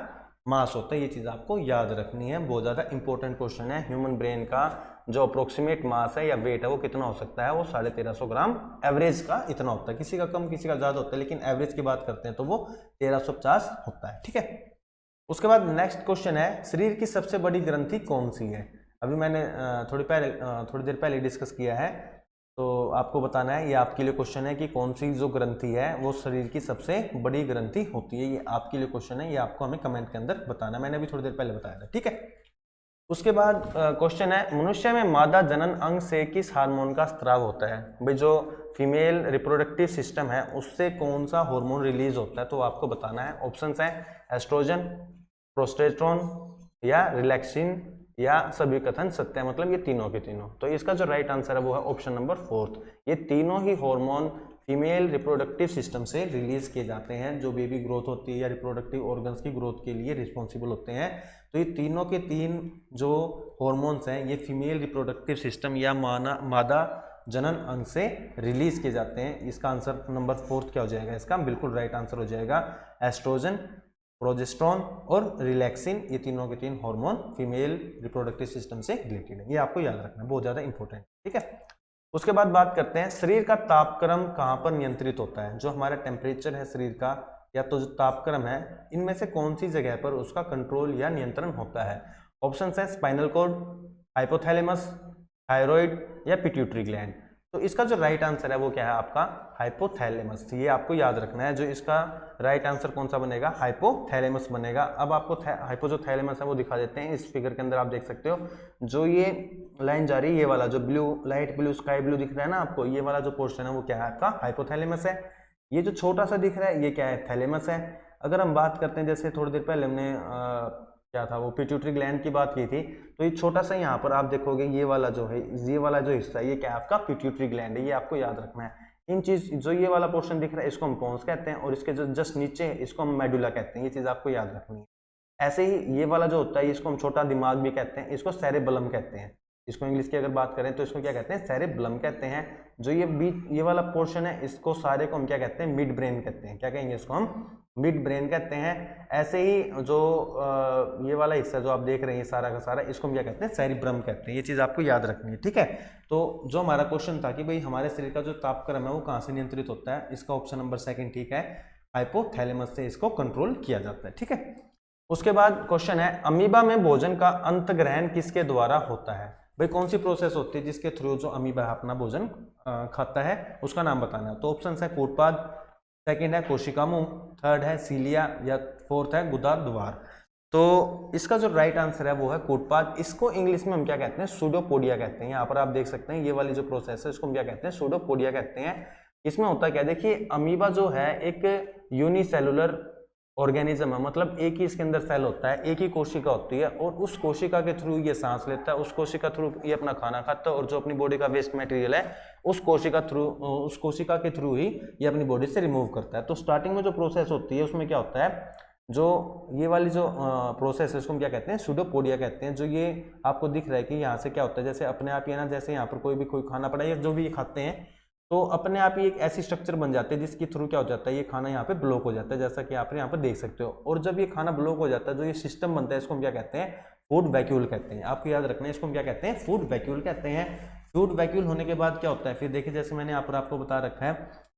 Speaker 1: मास होता है। ये चीज आपको याद रखनी है, बहुत ज्यादा इंपॉर्टेंट क्वेश्चन है। ह्यूमन ब्रेन का जो अप्रोक्सीमेट मास है या वेट है वो कितना हो सकता है, वो 1350 ग्राम एवरेज का इतना होता है। किसी का कम, किसी का ज्यादा होता है, लेकिन एवरेज की बात करते हैं तो वो 1350 होता है। ठीक है, उसके बाद नेक्स्ट क्वेश्चन है, शरीर की सबसे बड़ी ग्रंथि कौन सी है। अभी मैंने थोड़ी देर पहले डिस्कस किया है, तो आपको बताना है, ये आपके लिए क्वेश्चन है कि कौन सी जो ग्रंथि है वो शरीर की सबसे बड़ी ग्रंथि होती है। ये आपके लिए क्वेश्चन है, ये आपको हमें कमेंट के अंदर बताना है। मैंने अभी थोड़ी देर पहले बताया था। ठीक है, उसके बाद क्वेश्चन है, मनुष्य में मादा जनन अंग से किस हार्मोन का स्राव होता है। भाई जो फीमेल रिप्रोडक्टिव सिस्टम है उससे कौन सा हार्मोन रिलीज होता है, तो आपको बताना है। ऑप्शंस हैं एस्ट्रोजन, प्रोस्टेट्रॉन या रिलैक्सिन या सभी कथन सत्य है, मतलब ये तीनों के तीनों। तो इसका जो राइट आंसर है वो है ऑप्शन नंबर 4। ये तीनों ही हार्मोन फीमेल रिप्रोडक्टिव सिस्टम से रिलीज किए जाते हैं, जो बेबी ग्रोथ होती है या रिप्रोडक्टिव ऑर्गन्स की ग्रोथ के लिए रिस्पॉन्सिबल होते हैं। तो ये तीनों के तीन जो हॉर्मोन्स हैं ये फीमेल रिप्रोडक्टिव सिस्टम या मादा जनन अंग से रिलीज किए जाते हैं। इसका आंसर नंबर 4 क्या हो जाएगा? इसका बिल्कुल राइट आंसर हो जाएगा एस्ट्रोजन, प्रोजेस्टेरोन और रिलैक्सिन। ये तीनों के तीन हार्मोन फीमेल रिप्रोडक्टिव सिस्टम से रिलेटेड है, ये आपको याद रखना है, बहुत ज़्यादा इंपॉर्टेंट। ठीक है, उसके बाद बात करते हैं शरीर का तापक्रम कहाँ पर नियंत्रित होता है। जो हमारा टेम्परेचर है शरीर का या तो जो तापक्रम है, इनमें से कौन सी जगह पर उसका कंट्रोल या नियंत्रण होता है? ऑप्शन है स्पाइनल कॉर्ड, हाइपोथैलेमस, थायराइड या पिट्यूटरी ग्लैंड। तो इसका जो राइट आंसर है वो क्या है आपका? हाइपोथैलेमस। ये आपको याद रखना है। जो इसका राइट आंसर कौन सा बनेगा? हाइपोथैलेमस बनेगा। अब आपको हाइपोथैलेमस है वो दिखा देते हैं। इस फिगर के अंदर आप देख सकते हो, जो ये लाइन जा रही है, ये वाला जो blue, light blue, sky blue दिख रहा है ना आपको, ये वाला जो पोर्शन है वो क्या है आपका? हाइपोथैलेमस है। ये जो छोटा सा दिख रहा है ये क्या है? थैलेमस है। अगर हम बात करते हैं, जैसे थोड़ी देर पहले हमने क्या था वो पिट्यूटरी ग्लैंड की बात की थी, तो ये छोटा सा यहाँ पर आप देखोगे ये वाला जो है, ये वाला जो हिस्सा है ये क्या है आपका? पिट्यूटरी ग्लैंड है। ये आपको याद रखना है। इन चीज जो ये वाला पोर्शन दिख रहा है इसको हम पोन्स कहते हैं, और इसके जो जस्ट नीचे है इसको हम मेडुला कहते हैं। ये चीज आपको याद रखनी है। ऐसे ही ये वाला जो होता है इसको हम छोटा दिमाग भी कहते हैं, इसको सेरेबेलम कहते हैं। इसको इंग्लिश की अगर बात करें तो इसको क्या कहते हैं? सेरेबेलम कहते हैं। जो ये बीच ये वाला पोर्शन है इसको सारे को हम क्या कहते हैं? मिड ब्रेन कहते हैं। क्या कहेंगे इसको? हम मिड ब्रेन कहते हैं। ऐसे ही जो ये वाला हिस्सा जो आप देख रहे हैं सारा का सारा, इसको हम क्या कहते हैं? सेरिब्रम कहते हैं। ये चीज आपको याद रखनी है। ठीक है, तो जो हमारा क्वेश्चन था कि भाई हमारे शरीर का जो तापक्रम है वो कहाँ से नियंत्रित होता है, इसका ऑप्शन नंबर 2 ठीक है, हाइपोथैलेमस से इसको कंट्रोल किया जाता है। ठीक है, उसके बाद क्वेश्चन है अमीबा में भोजन का अंत ग्रहण किसके द्वारा होता है? भाई कौन सी प्रोसेस होती है जिसके थ्रू जो अमीबा अपना भोजन खाता है उसका नाम बताना है। तो ऑप्शन है फूटपाथ, सेकंड है कोशिका मुंह, थर्ड है सीलिया या फोर्थ है गुदा द्वार। तो इसका जो राइट आंसर है वो है फूटपाथ। इसको इंग्लिश में हम क्या कहते हैं? सूडोपोडिया कहते हैं। यहाँ पर आप देख सकते हैं ये वाली जो प्रोसेस है इसको हम क्या कहते हैं? सूडोपोडिया कहते हैं। इसमें होता क्या, देखिए अमीबा जो है एक यूनिसेलुलर ऑर्गेनिज्म है, मतलब एक ही इसके अंदर सेल होता है, एक ही कोशिका होती है, और उस कोशिका के थ्रू ये सांस लेता है, उस कोशिका थ्रू ये अपना खाना खाता है, और जो अपनी बॉडी का वेस्ट मटेरियल है उस कोशिका के थ्रू ही ये अपनी बॉडी से रिमूव करता है। तो स्टार्टिंग में जो प्रोसेस होती है उसमें क्या होता है, जो ये वाली जो प्रोसेस है उसको हम क्या कहते हैं? सूडोपोडिया कहते हैं। जो ये आपको दिख रहा है कि यहाँ से क्या होता है, जैसे अपने आप ये ना, जैसे यहाँ पर कोई खाना पड़ा या जो भी ये खाते हैं तो अपने आप ही एक ऐसी स्ट्रक्चर बन जाती है जिसके थ्रू क्या हो जाता है, ये खाना यहाँ पे ब्लॉक हो जाता है, जैसा कि आप यहाँ पे देख सकते हो। और जब ये खाना ब्लॉक हो जाता है, जो ये सिस्टम बनता है इसको हम क्या कहते हैं? फूड वैक्यूल कहते हैं। आपको याद रखना है, इसको हम क्या कहते हैं? फूड वैक्यूल कहते हैं। फूड वैक्यूल होने के बाद क्या होता है फिर देखिए, जैसे मैंने यहाँ पर आपको बता रखा है,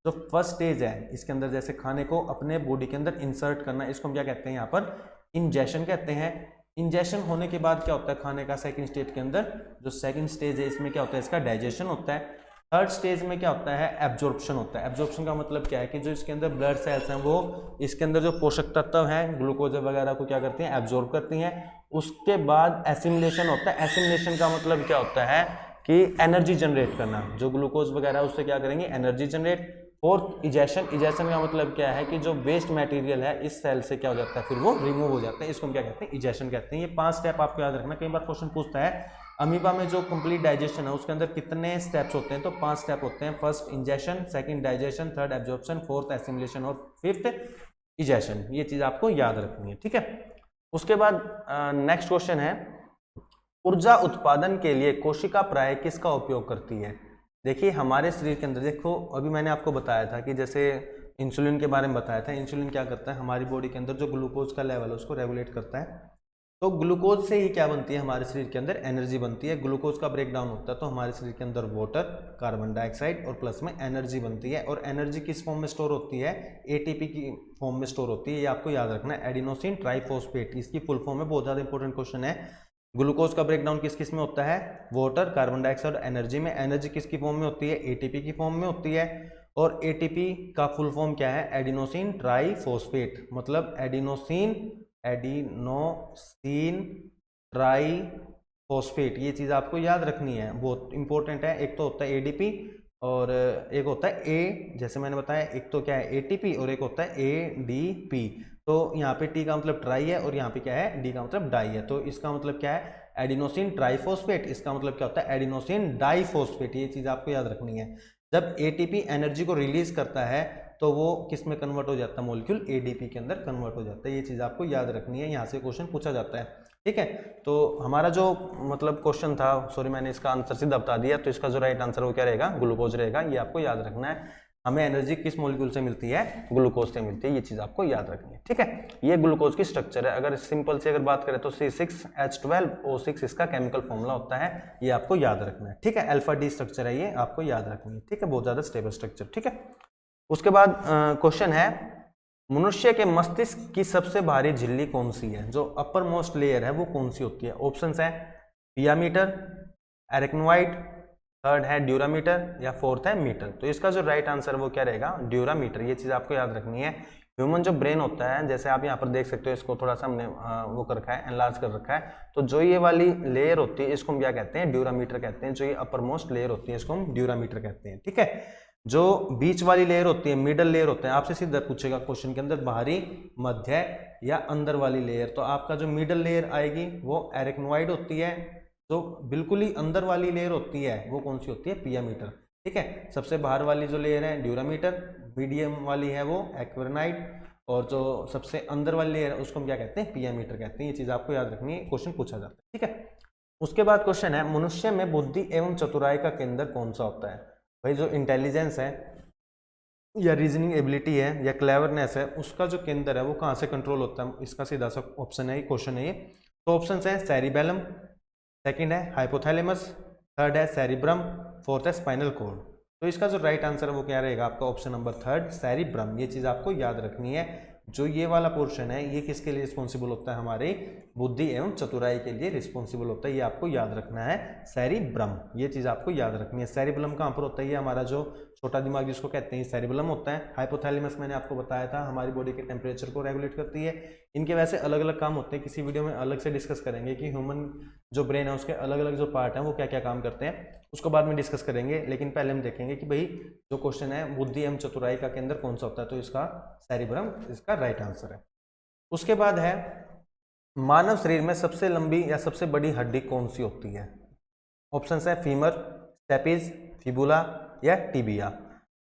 Speaker 1: जो फर्स्ट स्टेज है इसके अंदर जैसे खाने को अपने बॉडी के अंदर इंसर्ट करना, इसको हम क्या कहते हैं? यहाँ पर इंजेशन कहते हैं। इंजेशन होने के बाद क्या होता है खाने का सेकंड स्टेज के अंदर? जो सेकंड स्टेज है इसमें क्या होता है? इसका डाइजेशन होता है। थर्ड स्टेज में क्या होता है? एब्जॉर्प्शन होता है। एब्जॉर्प्शन का मतलब क्या है कि जो इसके अंदर ब्लड सेल्स हैं वो इसके अंदर जो पोषक तत्व हैं ग्लूकोज वगैरह को क्या करती हैं? एब्जॉर्ब करती हैं। उसके बाद एसिमिलेशन होता है। एसिमिलेशन का मतलब क्या होता है कि एनर्जी जनरेट करना, जो ग्लूकोज वगैरह उससे क्या करेंगे? Energy generate. Fourth egestion. Egestion का मतलब क्या है कि जो वेस्ट मटेरियल है इस सेल से क्या हो जाता है फिर वो रिमूव हो जाता है, इसको हम क्या कहते हैं? इजेशन कहते हैं। ये 5 स्टेप आपको याद रखना। कई बार क्वेश्चन पूछता है अमीबा में जो कंप्लीट डाइजेशन है उसके अंदर कितने स्टेप्स होते हैं, तो 5 स्टेप होते हैं। First ingestion, second digestion, third absorption, fourth assimilation और फिफ्थ इजेशन। ये चीज आपको याद रखनी है। ठीक है, उसके बाद नेक्स्ट क्वेश्चन है ऊर्जा उत्पादन के लिए कोशिका प्राय किसका उपयोग करती है? देखिए हमारे शरीर के अंदर देखो, अभी मैंने आपको बताया था कि जैसे इंसुलिन के बारे में बताया था। इंसुलिन क्या करता है? हमारी बॉडी के अंदर जो ग्लूकोज का लेवल है उसको रेगुलेट करता है। तो ग्लूकोज से ही क्या बनती है? हमारे शरीर के अंदर एनर्जी बनती है। ग्लूकोज का ब्रेक डाउन होता है तो हमारे शरीर के अंदर वाटर, कार्बन डाइऑक्साइड और प्लस में एनर्जी बनती है। और एनर्जी किस फॉर्म में स्टोर होती है? एटीपी की फॉर्म में स्टोर होती है। ये आपको याद रखना है, एडिनोसिन ट्राइफॉस्फेट, इसकी फुल फॉर्म है। बहुत ज़्यादा इंपॉर्टेंट क्वेश्चन है। ग्लूकोज का ब्रेक डाउन किस किस में होता है? वाटर, कार्बन डाइऑक्साइड और एनर्जी में। एनर्जी किसकी फॉर्म में होती है? एटीपी की फॉर्म में होती है। और एटीपी का फुल फॉर्म क्या है? एडिनोसिन ट्राइफॉस्फेट, मतलब एडिनोसिन ट्राइफॉस्फेट। ये चीज़ आपको याद रखनी है, बहुत इंपॉर्टेंट है। एक तो होता है एडीपी और एक होता है ए, जैसे मैंने बताया, एक तो क्या है? एटीपी और एक होता है एडीपी। तो यहाँ पे टी का मतलब ट्राई है और यहाँ पे क्या है? डी का मतलब डाई है। तो इसका मतलब क्या है? एडिनोसिन ट्राइफॉस्फेट, इसका मतलब क्या होता है एडिनोसिन डाइफॉस्फेट। ये चीज़ आपको याद रखनी है। जब एटीपी एनर्जी को रिलीज करता है तो वो किस में कन्वर्ट हो जाता है, मॉलिक्यूल एडीपी के अंदर कन्वर्ट हो जाता है। ये चीज़ आपको याद रखनी है, यहाँ से क्वेश्चन पूछा जाता है, ठीक है। तो हमारा जो मतलब क्वेश्चन था, सॉरी मैंने इसका आंसर सीधा बता दिया, तो इसका जो राइट आंसर वो क्या रहेगा, ग्लूकोज रहेगा। ये आपको याद रखना है। हमें एनर्जी किस मॉलिक्यूल से मिलती है, ग्लूकोज से मिलती है। ये चीज़ आपको याद रखनी है, ठीक है। ये ग्लूकोज की स्ट्रक्चर है। अगर सिंपल से अगर बात करें तो C6H12O6 इसका केमिकल फॉर्मूला होता है। ये आपको याद रखना है, ठीक है। अल्फा डी स्ट्रक्चर है, ये आपको याद रखनी है, ठीक है। बहुत ज़्यादा स्टेबल स्ट्रक्चर, ठीक है। उसके बाद क्वेश्चन है, मनुष्य के मस्तिष्क की सबसे भारी झिल्ली कौन सी है, जो अपर मोस्ट लेयर है वो कौन सी होती है। ऑप्शंस है पियामीटर, एरेक्नोइड, थर्ड है ड्यूरामीटर या फोर्थ है मीटर। तो इसका जो राइट आंसर वो क्या रहेगा, ड्यूरामीटर। ये चीज़ आपको याद रखनी है। ह्यूमन जो ब्रेन होता है, जैसे आप यहाँ पर देख सकते हो, इसको थोड़ा सा हमने वो कर रखा है, एनलार्ज कर रखा है। तो जो ये वाली लेयर होती है इसको हम क्या कहते हैं, ड्यूरामीटर कहते हैं। जो ये अपर मोस्ट लेयर होती है इसको हम ड्यूरामीटर कहते हैं, ठीक है। जो बीच वाली लेयर होती है, मिडल लेयर होते हैं, आपसे सीधा पूछेगा क्वेश्चन के अंदर बाहरी, मध्य या अंदर वाली लेयर। तो आपका जो मिडल लेयर आएगी वो एरेक्नोइड होती है। जो बिल्कुल ही अंदर वाली लेयर होती है वो कौन सी होती है, पियामीटर, ठीक है। सबसे बाहर वाली जो लेयर है ड्यूरामीटर, मीडियम वाली है वो एक्वेनाइड, और जो सबसे अंदर वाली लेयर है उसको हम क्या कहते हैं, पियामीटर कहते हैं। ये चीज़ आपको याद रखनी है, क्वेश्चन पूछा जाता है, ठीक है। उसके बाद क्वेश्चन है, मनुष्य में बुद्धि एवं चतुराई का केंद्र कौन सा होता है। भाई जो इंटेलिजेंस है या रीजनिंग एबिलिटी है या क्लेवरनेस है, उसका जो केंद्र है वो कहाँ से कंट्रोल होता है। इसका सीधा सा ऑप्शन है, क्वेश्चन है ये। तो ऑप्शन है सेरिबेलम, सेकंड है हाइपोथैलेमस, थर्ड है सेरिब्रम, फोर्थ है स्पाइनल कॉर्ड। तो इसका जो राइट आंसर है वो क्या रहेगा आपका, ऑप्शन नंबर थर्ड सेरिब्रम। ये चीज़ आपको याद रखनी है। जो ये वाला पोर्शन है ये किसके लिए रिस्पॉन्सिबल होता है, हमारे बुद्धि एवं चतुराई के लिए रिस्पॉन्सिबल होता है। ये आपको याद रखना है, सेरिब्रम। ये चीज़ आपको याद रखनी है। सेरिब्रम कहाँ पर होता है, ये हमारा जो छोटा दिमाग जिसको कहते हैं सेरिब्रम होता है। हाइपोथैलेमस मैंने आपको बताया था, हमारी बॉडी के टेम्परेचर को रेगुलेट करती है। इनके वैसे अलग अलग काम होते हैं, किसी वीडियो में अलग से डिस्कस करेंगे कि ह्यूमन जो ब्रेन है उसके अलग अलग जो पार्ट हैं वो क्या क्या काम करते हैं, उसको बाद में डिस्कस करेंगे। लेकिन पहले हम देखेंगे कि भाई जो क्वेश्चन है बुद्धि एवं चतुराई का केंद्र कौन सा होता है, तो इसका सेरिब्रम इसका राइट आंसर है। उसके बाद है, मानव शरीर में सबसे लंबी या सबसे बड़ी हड्डी कौन सी होती है। ऑप्शन है फीमर, स्टेपिज, फिबुला या टिबिया।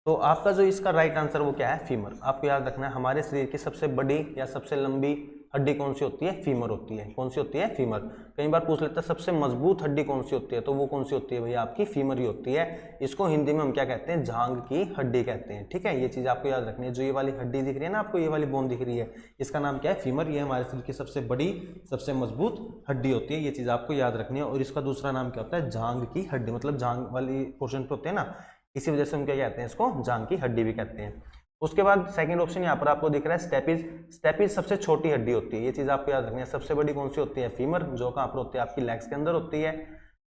Speaker 1: तो आपका जो इसका राइट आंसर वो क्या है, फीमर। आपको याद रखना है, हमारे शरीर की सबसे बड़ी या सबसे लंबी हड्डी कौन सी होती है, फीमर होती है। कौन सी होती है, फीमर। कई बार पूछ लेता है सबसे मजबूत हड्डी कौन सी होती है, तो वो कौन सी होती है भैया, आपकी फीमर ही होती है। इसको हिंदी में हम क्या कहते हैं, जांघ की हड्डी कहते हैं, ठीक है। ये चीज़ आपको याद रखनी है। जो ये वाली हड्डी दिख रही है ना आपको, ये वाली बोन दिख रही है, इसका नाम क्या है, फीमर। ये हमारे शरीर की सबसे बड़ी सबसे मजबूत हड्डी होती है। ये चीज़ आपको याद रखनी है। और इसका दूसरा नाम क्या होता है, जांघ की हड्डी। मतलब जांघ वाली पोर्शन पे होते हैं ना, इसी वजह से हम क्या कहते हैं, इसको जांघ की हड्डी भी कहते हैं। उसके बाद सेकंड ऑप्शन यहाँ पर आपको दिख रहा है स्टेपिज। स्टेपिज सबसे छोटी हड्डी होती है। ये चीज़ आपको याद रखनी है। सबसे बड़ी कौन सी होती है, फीमर, जो कहाँ पर होती है, आपकी लेग्स के अंदर होती है।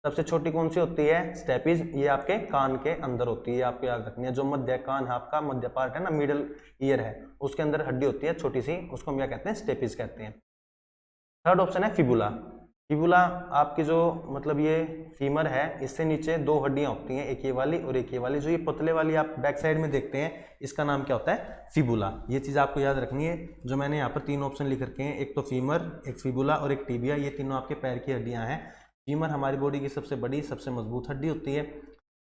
Speaker 1: सबसे छोटी कौन सी होती है, स्टेपिज, ये आपके कान के अंदर होती है। आपको याद रखनी है। जो मध्य कान है आपका, मध्य पार्ट है ना, मिडल ईयर है, उसके अंदर हड्डी होती है छोटी सी, उसको हम क्या कहते हैं, स्टेपिज कहते हैं। थर्ड ऑप्शन है फिबुला। फिबुला आपकी जो मतलब ये फीमर है, इससे नीचे दो हड्डियां होती हैं, एक ये वाली और एक ये वाली। जो ये पतले वाली आप बैक साइड में देखते हैं, इसका नाम क्या होता है, फिबुला। ये चीज़ आपको याद रखनी है। जो मैंने यहाँ पर तीन ऑप्शन लिख रखे हैं, एक तो फीमर, एक फिबुला और एक टिबिया, ये तीनों आपके पैर की हड्डियाँ हैं। फीमर हमारी बॉडी की सबसे बड़ी सबसे मजबूत हड्डी होती है।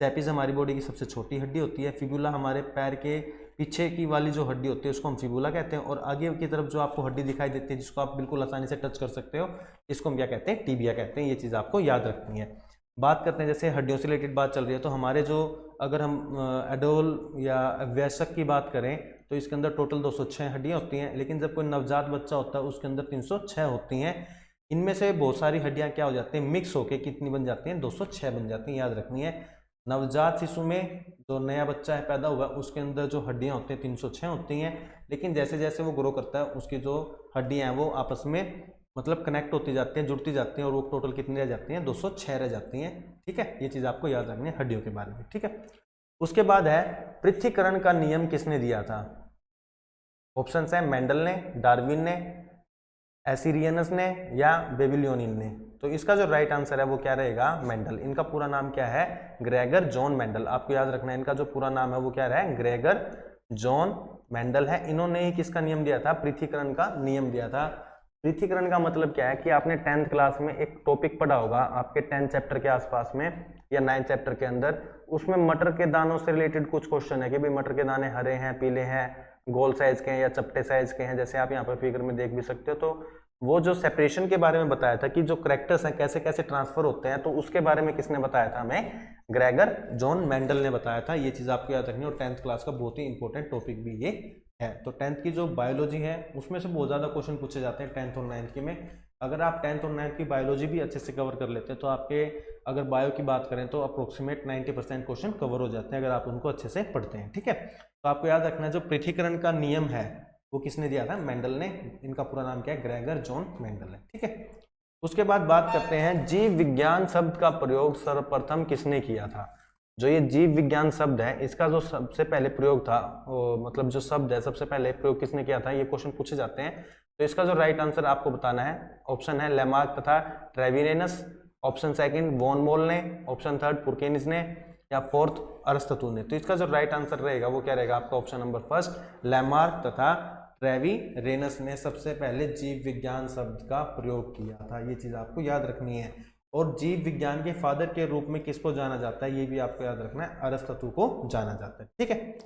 Speaker 1: स्टेपिज हमारी बॉडी की सबसे छोटी हड्डी होती है। फिबुला हमारे पैर के पीछे की वाली जो हड्डी होती है उसको हम फिबुला कहते हैं। और आगे की तरफ जो आपको हड्डी दिखाई देती है, जिसको आप बिल्कुल आसानी से टच कर सकते हो, इसको हम क्या कहते हैं, टिबिया कहते हैं। ये चीज़ आपको याद रखनी है। बात करते हैं, जैसे हड्डियों से रिलेटेड बात चल रही है, तो हमारे जो अगर हम एडोल या वयस्क की बात करें तो इसके अंदर टोटल 206 हड्डियाँ होती हैं। लेकिन जब कोई नवजात बच्चा होता है उसके अंदर 306 होती हैं। इनमें से बहुत सारी हड्डियाँ क्या हो जाती हैं, मिक्स होकर कितनी बन जाती हैं, 206 बन जाती हैं। याद रखनी है। नवजात शिशु में जो नया बच्चा है पैदा हुआ, उसके अंदर जो हड्डियां होती हैं 306 होती हैं। लेकिन जैसे जैसे वो ग्रो करता है उसकी जो हड्डियां हैं वो आपस में मतलब कनेक्ट होती जाती हैं, जुड़ती जाती हैं, और वो टोटल कितनी रह जाती हैं, 206 रह जाती हैं, ठीक है। ये चीज़ आपको याद रखनी है हड्डियों के बारे में, ठीक है। उसके बाद है, पृथ्वीकरण का नियम किसने दिया था। ऑप्शन है मेंडल ने, डार्विन ने, एसिरियनस ने या बेबीलोनियन ने। तो इसका जो राइट आंसर है वो क्या रहेगा, मेंडल। इनका पूरा नाम क्या है, ग्रेगर जॉन मेंडल। आपको याद रखना है, इनका जो पूरा नाम है वो क्या है, ग्रेगर जॉन मेंडल है। इन्होंने ही किसका नियम दिया था, पृथ्वीकरण का नियम दिया था। पृथक्करण का मतलब क्या है कि आपने 10th क्लास में एक टॉपिक पढ़ा होगा आपके 10th चैप्टर के आसपास में या 9th चैप्टर के अंदर, उसमें मटर के दानों से रिलेटेड कुछ क्वेश्चन है कि भाई मटर के दाने हरे हैं, पीले हैं, गोल साइज के हैं या चपटे साइज के हैं, जैसे आप यहाँ पर फिगर में देख भी सकते हो। तो वो जो सेपरेशन के बारे में बताया था कि जो करेक्टर्स हैं कैसे कैसे ट्रांसफर होते हैं, तो उसके बारे में किसने बताया था हमें? ग्रेगर जॉन मेंडल ने बताया था। ये चीज़ आपको याद रखनी है और 10th क्लास का बहुत ही इंपॉर्टेंट टॉपिक भी ये है। तो 10th की जो बायोलॉजी है उसमें से बहुत ज़्यादा क्वेश्चन पूछे जाते हैं 10th और 9th की में। अगर आप 10th और 9th की बायोलॉजी भी अच्छे से कवर कर लेते हैं तो आपके, अगर बायो की बात करें तो अप्रोक्सीमेट 90% क्वेश्चन कवर हो जाते हैं अगर आप उनको अच्छे से पढ़ते हैं, ठीक है। तो आपको याद रखना है जो पृथक्करण का नियम है वो किसने दिया था? मेंडल ने। इनका पूरा नाम क्या है? ग्रेगर जॉन मेंडल है, ठीक है। उसके बाद बात करते हैं जीव विज्ञान शब्द का प्रयोग सर्वप्रथम किसने किया था? जो ये जीव विज्ञान शब्द है इसका जो सबसे पहले प्रयोग था, मतलब जो शब्द है सबसे पहले प्रयोग किसने किया था, ये क्वेश्चन पूछे जाते हैं। तो इसका जो राइट आंसर आपको बताना है, ऑप्शन है लेमार्क तथा ट्रेविरेनस, ऑप्शन सेकंड वॉन मोल ने, ऑप्शन थर्ड पुरकेनिस ने, या फोर्थ अरस्तु ने। तो इसका जो राइट आंसर रहेगा वो क्या रहेगा आपका? ऑप्शन नंबर फर्स्ट, लेमार्क तथा ट्रेविरेनस ने सबसे पहले जीव विज्ञान शब्द का प्रयोग किया था। ये चीज आपको याद रखनी है। और जीव विज्ञान के फादर के रूप में किसको जाना जाता है, ये भी आपको याद रखना है, अरस्तु को जाना जाता है, ठीक है।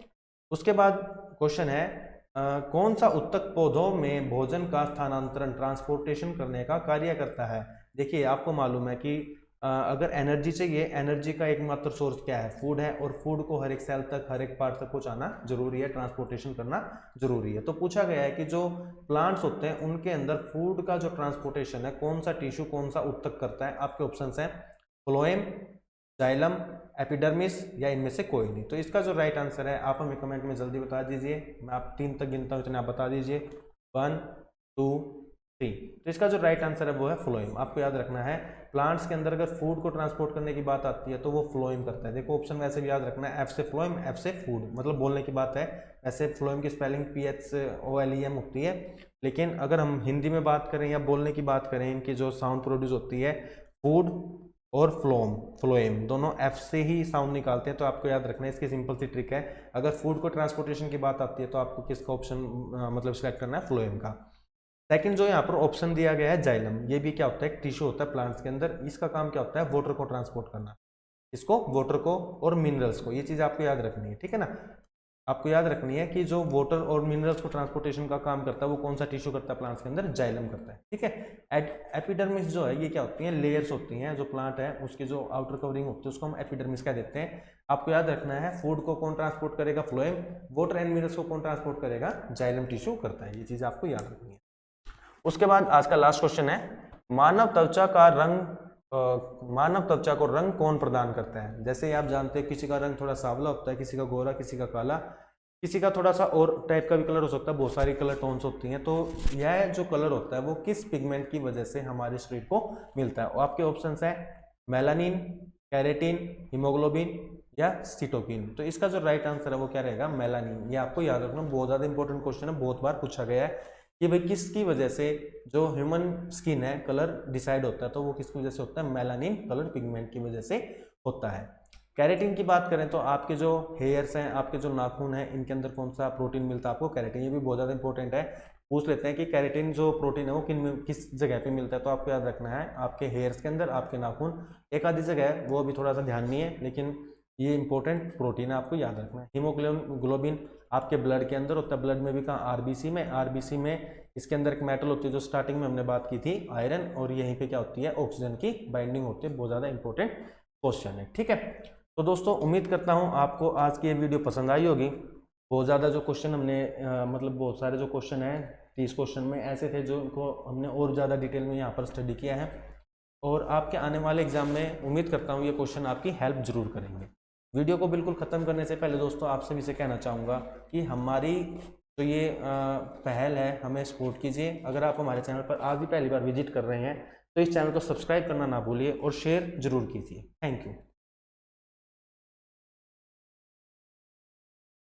Speaker 1: उसके बाद क्वेश्चन है कौन सा उत्तक पौधों में भोजन का स्थानांतरण ट्रांसपोर्टेशन करने का कार्य करता है? देखिए आपको मालूम है कि अगर एनर्जी चाहिए, एनर्जी का एकमात्र सोर्स क्या है? फूड है। और फूड को हर एक सेल तक, हर एक पार्ट तक पहुंचाना जरूरी है, ट्रांसपोर्टेशन करना जरूरी है। तो पूछा गया है कि जो प्लांट्स होते हैं उनके अंदर फूड का जो ट्रांसपोर्टेशन है कौन सा टिश्यू, कौन सा उत्तक करता है? आपके ऑप्शंस हैं फ्लोएम, जाइलम, एपिडर्मिस, या इनमें से कोई नहीं। तो इसका जो राइट आंसर है आप हमें कमेंट में जल्दी बता दीजिए। मैं आप 3 तक गिनता हूँ, इतने आप बता दीजिए। 1 2 3। तो इसका जो राइट आंसर है वो है फ्लोएम। आपको याद रखना है प्लांट्स के अंदर अगर फूड को ट्रांसपोर्ट करने की बात आती है तो वो फ्लोएम करता है। देखो ऑप्शन वैसे भी याद रखना है, एफ से फ्लोएम, एफ से फूड, मतलब बोलने की बात है। ऐसे फ्लोएम की स्पेलिंग PHOLEM होती है, लेकिन अगर हम हिंदी में बात करें या बोलने की बात करें, इनकी जो साउंड प्रोड्यूस होती है फूड और फ्लोएम दोनों एफ से ही साउंड निकालते हैं। तो आपको याद रखना है, इसकी सिंपल सी ट्रिक है, अगर फूड को ट्रांसपोर्टेशन की बात आती है तो आपको किसका ऑप्शन मतलब सिलेक्ट करना है? फ्लोएम का। सेकंड जो यहाँ पर ऑप्शन दिया गया है जाइलम, ये भी क्या होता है? एक टिश्यू होता है प्लांट्स के अंदर। इसका काम क्या होता है? वाटर को ट्रांसपोर्ट करना, इसको वाटर को और मिनरल्स को, ये चीज आपको याद रखनी है, ठीक है ना। आपको याद रखनी है कि जो वाटर और मिनरल्स को ट्रांसपोर्टेशन का काम करता है वो कौन सा टिश्यू करता है प्लांट्स के अंदर? जाइलम करता है, ठीक है। एपिडर्मिस जो है ये क्या होती है? लेयर्स होती हैं, जो प्लांट है उसकी जो आउटर कवरिंग होती है उसको हम एपिडर्मिस कह देते हैं। आपको याद रखना है फूड को कौन ट्रांसपोर्ट करेगा? फ्लोएम। वाटर एंड मिनरल्स को कौन ट्रांसपोर्ट करेगा? जाइलम टिश्यू करता है। ये चीज आपको याद रखनी है। उसके बाद आज का लास्ट क्वेश्चन है मानव त्वचा को रंग कौन प्रदान करता है? जैसे आप जानते हैं किसी का रंग थोड़ा सावला होता है, किसी का गोरा, किसी का काला, किसी का थोड़ा सा और टाइप का भी कलर हो सकता है, बहुत सारी कलर टोन्स होती हैं। तो यह जो कलर होता है वो किस पिगमेंट की वजह से हमारे शरीर को मिलता है? और आपके ऑप्शंस है मेलानिन, कैरेटिन, हीमोग्लोबिन या सिटोकिन। तो इसका जो राइट आंसर है वो क्या रहेगा? मेलानिन। ये आपको याद रखना, बहुत ज्यादा इंपॉर्टेंट क्वेश्चन है, बहुत बार पूछा गया है कि भाई किसकी वजह से जो ह्यूमन स्किन है कलर डिसाइड होता है, तो वो किसकी वजह से होता है? मेलानिन कलर पिगमेंट की वजह से होता है। कैरेटिन की बात करें तो आपके जो हेयर्स हैं, आपके जो नाखून हैं, इनके अंदर कौन सा प्रोटीन मिलता है आपको? कैरेटिन। ये भी बहुत ज़्यादा इंपॉर्टेंट है, पूछ लेते हैं कि कैरेटिन जो प्रोटीन है वो किस जगह पे मिलता है? तो आपको याद रखना है आपके हेयर्स के अंदर, आपके नाखून, एक आधी जगह है वो अभी थोड़ा सा ध्यान नहीं है, लेकिन ये इंपॉर्टेंट प्रोटीन है, आपको याद रखना है। हीमोग्लोबिन आपके ब्लड के अंदर होता है, ब्लड में भी कहाँ? आरबीसी में। आरबीसी में इसके अंदर एक मेटल होती है जो स्टार्टिंग में हमने बात की थी, आयरन, और यहीं पे क्या होती है? ऑक्सीजन की बाइंडिंग होती है। बहुत ज़्यादा इंपॉर्टेंट क्वेश्चन है, ठीक है। तो दोस्तों उम्मीद करता हूँ आपको आज की ये वीडियो पसंद आई होगी। बहुत ज़्यादा जो क्वेश्चन हमने मतलब बहुत सारे जो क्वेश्चन हैं 30 क्वेश्चन में ऐसे थे जो को हमने और ज़्यादा डिटेल में यहाँ पर स्टडी किया है, और आपके आने वाले एग्जाम में उम्मीद करता हूँ ये क्वेश्चन आपकी हेल्प जरूर करेंगे। वीडियो को बिल्कुल ख़त्म करने से पहले दोस्तों आप सभी से कहना चाहूँगा कि हमारी तो ये पहल है, हमें सपोर्ट कीजिए। अगर आप हमारे चैनल पर आज भी पहली बार विजिट कर रहे हैं तो इस चैनल को सब्सक्राइब करना ना भूलिए और शेयर जरूर कीजिए। Thank you.